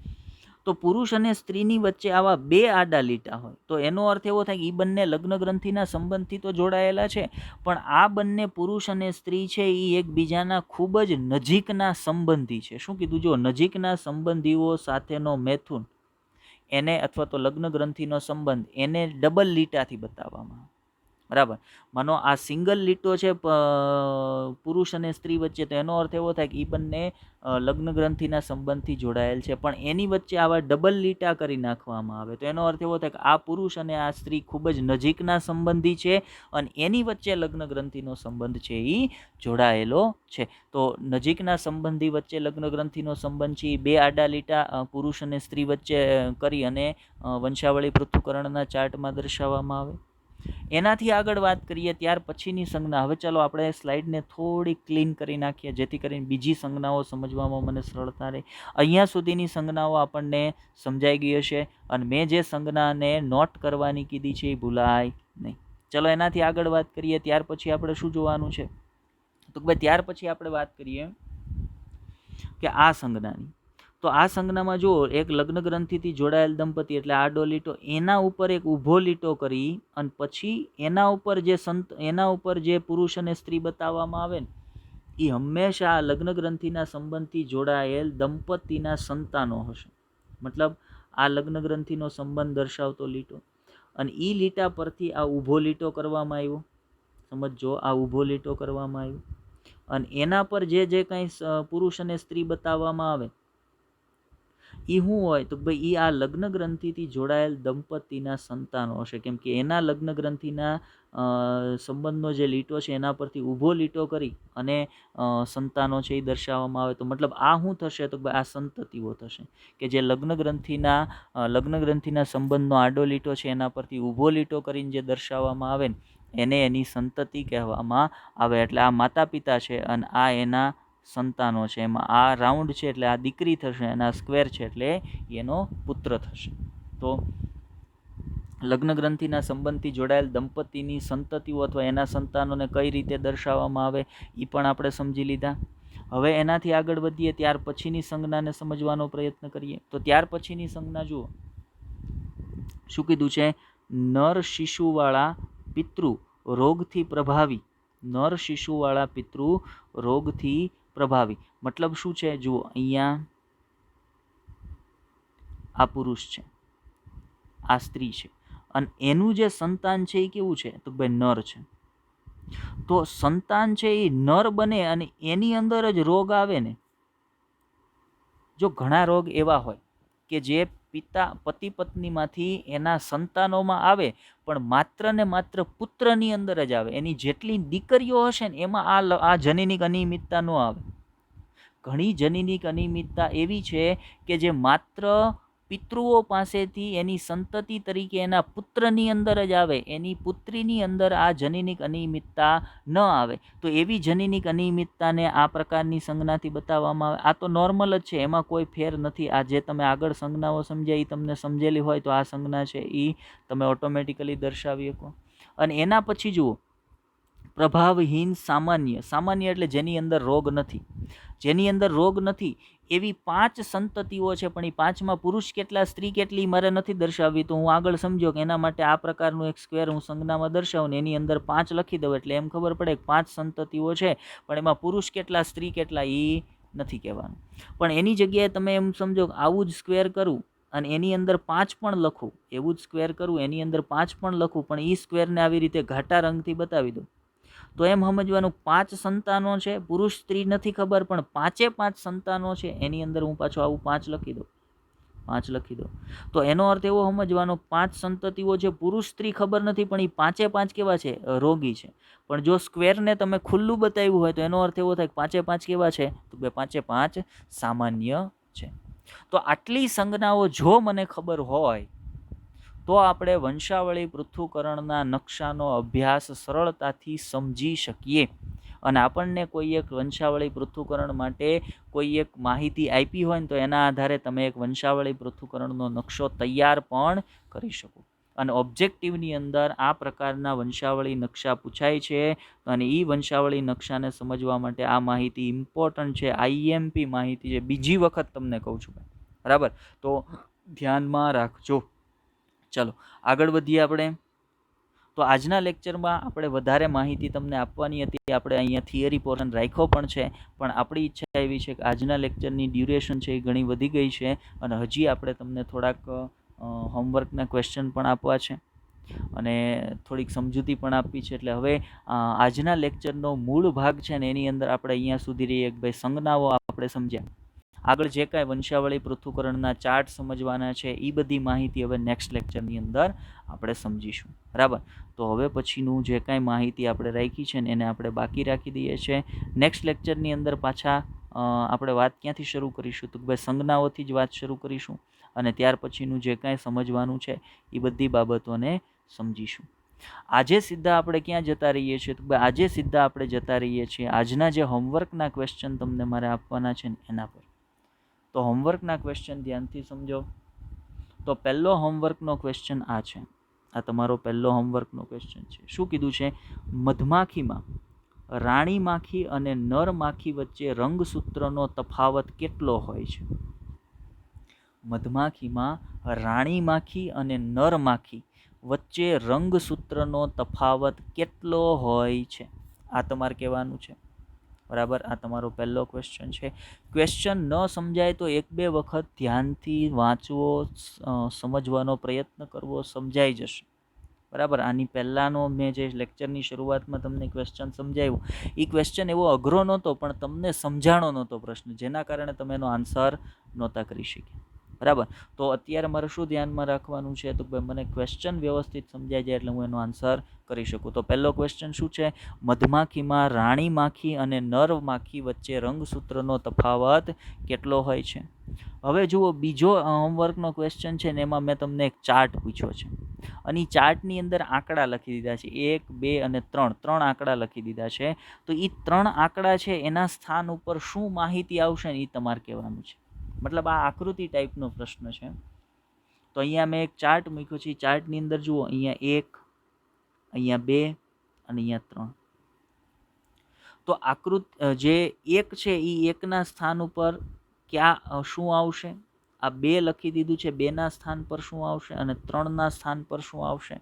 તો પુરુષ અને સ્ત્રીની વચ્ચે આવા બે આડા લીટા હોય, તો એનો અર્થ એવો થાય કે એ બંને લગ્ન ગ્રંથિના સંબંધથી તો જોડાયેલા છે, પણ આ બંને પુરુષ અને સ્ત્રી છે એ એકબીજાના ખૂબ જ નજીકના સંબંધી છે. શું કીધું? જો નજીકના સંબંધીઓ સાથેનો મૈથુન એને અથવા તો લગ્ન ગ્રંથિનો સંબંધ એને ડબલ લીટાથી બતાવવામાં આવે. બરાબર. માનો આ સિંગલ લીટો છે પુરુષ અને સ્ત્રી વચ્ચે, તો એનો અર્થ એવો થાય કે એ બંને લગ્ન ગ્રંથિના સંબંધથી જોડાયેલ છે. પણ એની વચ્ચે આવા ડબલ લીટા કરી નાખવામાં આવે, તો એનો અર્થ એવો થાય કે આ પુરુષ અને આ સ્ત્રી ખૂબ જ નજીકના સંબંધી છે અને એની વચ્ચે લગ્ન ગ્રંથિનો સંબંધ છે એ જોડાયેલો છે. તો નજીકના સંબંધી વચ્ચે લગ્ન ગ્રંથિનો સંબંધ છે એ બે આડા લીટા પુરુષ અને સ્ત્રી વચ્ચે કરી અને વંશાવળી પૃથ્થકરણના ચાર્ટમાં દર્શાવવામાં આવે. એનાથી આગળ વાત કરીએ ત્યાર પછીની સંજ્ઞા. હવે ચાલો આપણે સ્લાઇડને થોડી ક્લીન કરી નાખીએ, જેથી કરીને બીજી સંજ્ઞાઓ સમજવામાં મને સરળતા રહે. અહીંયા સુધીની સંજ્ઞાઓ આપણને સમજાઈ ગઈ હશે અને મેં જે સંજ્ઞાને નોટ કરવાની કીધી છે એ ભૂલાય નહીં. ચલો એનાથી આગળ વાત કરીએ. ત્યાર પછી આપણે શું જોવાનું છે? તો ભાઈ ત્યાર પછી આપણે વાત કરીએ કે આ સંજ્ઞાની. તો આ સંજ્ઞામાં જુઓ, એક લગ્ન ગ્રંથિથી જોડાયેલ દંપતી એટલે આડો લીટો, એના ઉપર એક ઊભો લીટો કરી અને પછી એના ઉપર જે પુરુષ અને સ્ત્રી બતાવવામાં આવે ને એ હંમેશા આ લગ્ન ગ્રંથિના સંબંધથી જોડાયેલ દંપતીના સંતાનો હશે. મતલબ આ લગ્ન ગ્રંથિનો સંબંધ દર્શાવતો લીટો, અને એ લીટા પરથી આ ઊભો લીટો કરવામાં આવ્યો. સમજો, આ ઊભો લીટો કરવામાં આવ્યો અને એના પર જે કંઈ પુરુષ અને સ્ત્રી બતાવવામાં આવે એ શું હોય? તો ભાઈ એ આ લગ્ન ગ્રંથિથી જોડાયેલ દંપતીના સંતાનો હશે, કેમ કે એના લગ્ન ગ્રંથિના સંબંધનો જે લીટો છે એના પરથી ઊભો લીટો કરી અને સંતાનો છે એ દર્શાવવામાં આવે. તો મતલબ આ શું થશે? તો ભાઈ આ સંતતિઓ થશે કે જે લગ્ન ગ્રંથિના સંબંધનો આડો લીટો છે એના પરથી ઊભો લીટો કરીને જે દર્શાવવામાં આવે ને એને એની સંતતિ કહેવામાં આવે. એટલે આ માતા પિતા છે અને આ એના સંતાનો છે. એમાં આ રાઉન્ડ છે એટલે આ દીકરી થશે અને આ સ્ક્વેર છે એટલે એનો પુત્ર થશે. તો લગ્ન ગ્રંથિના સંબંધથી જોડાયેલ દંપતીની સંતતિઓ અથવા એના સંતાનોને કઈ રીતે દર્શાવવામાં આવે એ પણ આપણે સમજી લીધા. હવે એનાથી આગળ વધીએ, ત્યાર પછીની સંજ્ઞાને સમજવાનો પ્રયત્ન કરીએ. તો ત્યાર પછીની સંજ્ઞા જુઓ, શું કીધું છે? નર શિશુવાળા પિતૃ રોગથી પ્રભાવી. નર શિશુવાળા પિતૃ રોગથી પ્રભાવી મતલબ શું છે? જુઓ, અહીંયા આ પુરુષ છે, આ સ્ત્રી છે અને એનું જે સંતાન છે એ કેવું છે? તો ભાઈ નર છે. તો સંતાન છે એ નર બને અને એની અંદર જ રોગ આવે ને. જો ઘણા રોગ એવા હોય કે જે પતિ પત્નીમાંથી એના સંતાનોમાં આવે, પણ માત્ર ને માત્ર પુત્રની અંદર જ આવે. એની જેટલી દીકરીઓ હશે ને એમાં આ જનીનિક અનિયમિતતા ન આવે. ઘણી જનીનિક અનિયમિતતા એવી છે કે જે માત્ર પિતૃઓ પાસેથી એની સંતતિ તરીકે એના પુત્રની અંદર જ આવે, એની પુત્રીની અંદર આ જનીનિક અનિયમિતતા ન આવે. તો એવી જનીનિક અનિયમિતતાને આ પ્રકારની સંજ્ઞાથી બતાવવામાં આવે. આ તો નોર્મલ જ છે, એમાં કોઈ ફેર નથી. આ જે તમે આગળ સંજ્ઞાઓ સમજ્યા એ તમને સમજેલી હોય તો આ સંજ્ઞા છે એ તમે ઓટોમેટિકલી દર્શાવી શકો. અને એના પછી જુઓ, પ્રભાવહીન સામાન્ય. સામાન્ય એટલે જેની અંદર રોગ નથી. જેની અંદર રોગ નથી એવી 5 સંતતિઓ છે, પણ એ 5માં પુરુષ કેટલા સ્ત્રી કેટલી મારે નથી દર્શાવવી. તો હું આગળ સમજો કે એના માટે આ પ્રકારનું એક સ્ક્વેર હું સંજ્ઞામાં દર્શાવું ને એની અંદર 5 લખી દઉં એટલે એમ ખબર પડે કે 5 સંતતિઓ છે, પણ એમાં પુરુષ કેટલા સ્ત્રી કેટલા એ નથી કહેવાનું. પણ એની જગ્યાએ તમે એમ સમજો કે આવું જ સ્ક્વેર કરું અને એની અંદર 5 પણ લખું, એવું જ સ્ક્વેર કરું એની અંદર 5 પણ લખું, પણ એ સ્ક્વેરને આવી રીતે ઘાટા રંગથી બતાવી દઉં. તો એમ સમજવાનું 5 સંતાનો છે, પુરુષ સ્ત્રી નથી ખબર, પણ 5 સંતાનો છે એની અંદર હું પાછો આવું 5 લખી દઉં. 5 લખી દો. તો એનો અર્થ એવો સમજવાનો 5 સંતતિઓ જે પુરુષ સ્ત્રી ખબર નથી, પણ એ 5 કેવા છે? રોગી છે. પણ જો સ્ક્વેરને તમે ખુલ્લું બતાવ્યું હોય તો એનો અર્થ એવો થાય કે 5 કેવા છે? તો 5 સામાન્ય છે. તો આટલી સંજ્ઞાઓ જો મને ખબર હોય તો આપણે વંશાવળી પૃથ્થકરણના નકશાનો અભ્યાસ સરળતાથી સમજી શકીએ. અને આપણને કોઈ એક વંશાવળી પૃથ્થકરણ માટે કોઈ એક માહિતી આપી હોય ને તો એના આધારે તમે એક વંશાવળી પૃથ્થકરણનો નકશો તૈયાર પણ કરી શકો. અને ઓબ્જેક્ટિવની અંદર આ પ્રકારના વંશાવળી નકશા પૂછાય છે અને એ વંશાવળી નકશાને સમજવા માટે આ માહિતી ઇમ્પોર્ટન્ટ છે. આઈએમપી માહિતી છે. બીજી વખત તમને કહું છું, બરાબર? તો ધ્યાનમાં રાખજો. ચલો આગળ વધીએ આપણે. તો આજના લેક્ચરમાં આપણે વધારે માહિતી તમને આપવાની હતી. આપણે અહીંયા થિયરી પોર્શન રાખ્યો પણ છે, પણ આપણી ઈચ્છા એવી છે કે આજના લેક્ચરની ડ્યુરેશન છે એ ઘણી વધી ગઈ છે અને હજી આપણે તમને થોડાક હોમવર્કના ક્વેશ્ચન પણ આપવા છે અને થોડીક સમજૂતી પણ આપવી છે. એટલે હવે આજના લેક્ચરનો મૂળ ભાગ છે ને એની અંદર આપણે અહીંયા સુધી રહીએ કે ભાઈ સંજ્ઞાઓ આપણે સમજ્યા. આગળ જે કાંઈ વંશાવળી પૃથ્થકરણના ચાર્ટ સમજવાના છે એ બધી માહિતી હવે નેક્સ્ટ લેક્ચરની અંદર આપણે સમજીશું, બરાબર? તો હવે પછીનું જે કાંઈ માહિતી આપણે રાખી છે ને એને આપણે બાકી રાખી દઈએ છીએ. નેક્સ્ટ લેક્ચરની અંદર પાછા આપણે વાત ક્યાંથી શરૂ કરીશું? તો ભાઈ સંજ્ઞાઓથી જ વાત શરૂ કરીશું અને ત્યાર પછીનું જે કાંઈ સમજવાનું છે એ બધી બાબતોને સમજીશું. આજે સીધા આપણે ક્યાં જતા રહીએ છીએ? તો આજે સીધા આપણે જતા રહીએ છીએ આજના જે હોમવર્કના ક્વેશ્ચન તમને મારે આપવાના છે ને એના પર. તો હોમવર્કના ક્વેશ્ચન ધ્યાનથી સમજો. તો પહેલો હોમવર્કનો ક્વેશ્ચન આ છે. આ તમારો પહેલો હોમવર્કનો ક્વેશ્ચન છે. શું કીધું છે? મધમાખીમાં રાણી માખી અને નર માખી વચ્ચે રંગસૂત્રનો તફાવત કેટલો હોય છે? મધમાખીમાં રાણી માખી અને નર માખી વચ્ચે રંગસૂત્રનો તફાવત કેટલો હોય છે? આ તમારે કહેવાનું છે, બરાબર? આ તમારો પહેલો ક્વેશ્ચન છે. ક્વેશ્ચન ન સમજાય તો 1-2 વખત ધ્યાનથી વાંચવો, સમજવાનો પ્રયત્ન કરવો, સમજાઈ જશે, બરાબર? આની પહેલાંનો મેં જે લેક્ચરની શરૂઆતમાં તમને ક્વેશ્ચન સમજાવ્યું એ ક્વેશ્ચન એવો અઘરો નહોતો, પણ તમને સમજાણો નહોતો પ્રશ્ન, જેના કારણે તમે એનો આન્સર નહોતા કરી શક્યા, બરાબર? તો અત્યારે મારે શું ધ્યાનમાં રાખવાનું છે? તો ભાઈ મને ક્વેશ્ચન વ્યવસ્થિત સમજાઈ જાય એટલે હું એનો આન્સર કરી શકું. તો પહેલો ક્વેશ્ચન શું છે? મધમાખીમાં રાણી માખી અને નર માખી વચ્ચે રંગસૂત્રનો તફાવત કેટલો હોય છે? હવે જુઓ, બીજો હોમવર્કનો ક્વેશ્ચન છે ને એમાં મેં તમને એક ચાર્ટ પૂછ્યો છે અને એ ચાર્ટની અંદર આંકડા લખી દીધા છે. 1, 2 અને 3 આંકડા લખી દીધા છે. તો એ 3 આંકડા છે એના સ્થાન ઉપર શું માહિતી આવશે ને એ તમારે કહેવાનું છે. મતલબ આ આકૃતિ ટાઈપનો પ્રશ્ન છે. તો અહીંયા મેં એક ચાર્ટ મૂક્યો છે. ચાર્ટની અંદર જુઓ, અહીંયા 1, અહીંયા 2 અને અહીંયા 3. તો જે 1 છે એ 1ના સ્થાન ઉપર શું આવશે? આ 2 લખી દીધું છે, 2ના સ્થાન પર શું આવશે અને 3ના સ્થાન પર શું આવશે?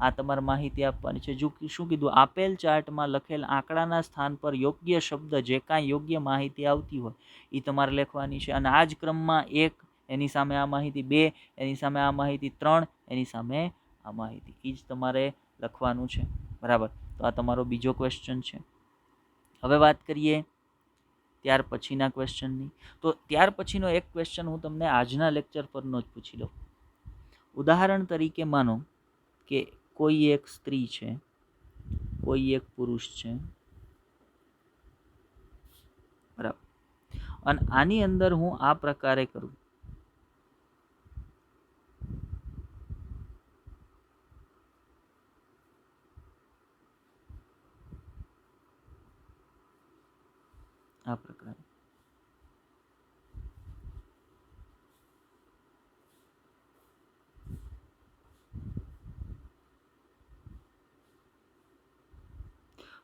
આ તમારે માહિતી આપવાની છે. જો શું કીધું? આપેલ ચાર્ટમાં લખેલ આંકડાના સ્થાન પર યોગ્ય શબ્દ, જે કાંઈ યોગ્ય માહિતી આવતી હોય એ તમારે લખવાની છે. અને આ જ ક્રમમાં 1 એની સામે આ માહિતી, 2 એની સામે આ માહિતી, 3 એની સામે આ માહિતી, એ જ તમારે લખવાનું છે, બરાબર? તો આ તમારો બીજો ક્વેશ્ચન છે. હવે વાત કરીએ ત્યાર પછીના ક્વેશ્ચનની. તો ત્યાર પછીનો એક ક્વેશ્ચન હું તમને આજના લેક્ચર પરનો જ પૂછી લઉં. ઉદાહરણ તરીકે માનો કે કોઈ એક સ્ત્રી છે, કોઈ એક પુરુષ છે, બરાબર? અને આની અંદર હું આ પ્રકારે કરું. આ પ્રકારે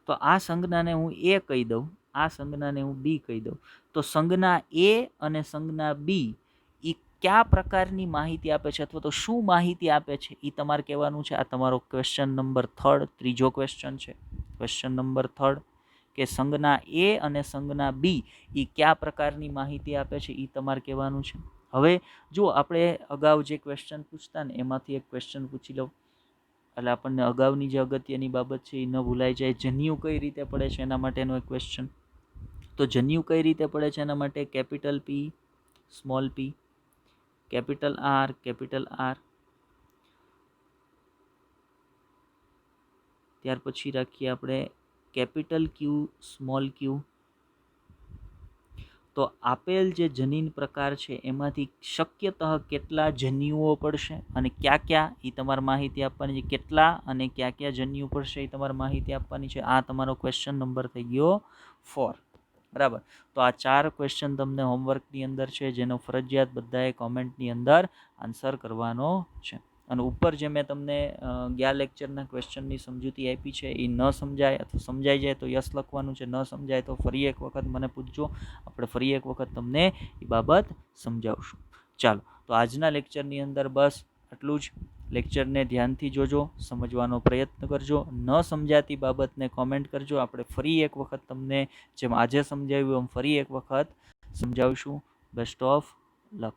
તો આ સંજ્ઞાને હું એ કહી દઉં, આ સંજ્ઞાને હું બી કહી દઉં. તો સંજ્ઞા એ અને સંજ્ઞા બી એ કયા પ્રકારની માહિતી આપે છે અથવા તો શું માહિતી આપે છે એ તમારે કહેવાનું છે. આ તમારો ક્વેશ્ચન નંબર 3, ત્રીજો ક્વેશ્ચન છે. ક્વેશ્ચન નંબર 3 કે સંજ્ઞા એ અને સંજ્ઞા બી એ કયા પ્રકારની માહિતી આપે છે એ તમારે કહેવાનું છે. હવે જો આપણે અગાઉ જે ક્વેશ્ચન પૂછતા ને એમાંથી એક ક્વેશ્ચન પૂછી લઉં એટલે આપણને અગાઉની જે અગત્યની બાબત છે એ ન ભૂલાઈ જાય. જન્યુ કઈ રીતે પડે છે એના માટેનો એક ક્વેશ્ચન. તો જન્યુ કઈ રીતે પડે છે એના માટે capital P, small p, capital R, capital R. ત્યાર પછી રાખીએ આપણે કેપિટલ ક્યુ, સ્મોલ ક્યુ. તો આપેલ જે જનીન પ્રકાર છે એમાંથી શક્યતઃ કેટલા જન્યુઓ પડશે અને ક્યાં ક્યાં એ તમારે માહિતી આપવાની છે. કેટલા અને ક્યાં ક્યાં જન્યુ પડશે એ તમારે માહિતી આપવાની છે. આ તમારો ક્વેશ્ચન નંબર થઈ ગયો 4. બરાબર. તો આ 4 ક્વેશ્ચન તમને હોમવર્કની અંદર છે, જેનો ફરજિયાત બધાએ કોમેન્ટની અંદર આન્સર કરવાનો છે. અને ઉપર જે મેં તમને ગયા લેક્ચરના ક્વેશ્ચનની સમજૂતી આપી છે એ ન સમજાય અથવા સમજાઈ જાય તો યસ લખવાનું છે, ન સમજાય તો ફરી એક વખત મને પૂછજો, આપણે ફરી એક વખત તમને એ બાબત સમજાવશું. ચાલો, તો આજના લેક્ચરની અંદર બસ આટલું જ. લેક્ચરને ધ્યાનથી જોજો, સમજવાનો પ્રયત્ન કરજો. ન સમજાતી બાબતને કોમેન્ટ કરજો. આપણે ફરી એક વખત તમને જેમ આજે સમજાવ્યું એમ ફરી એક વખત સમજાવશું. Best of luck.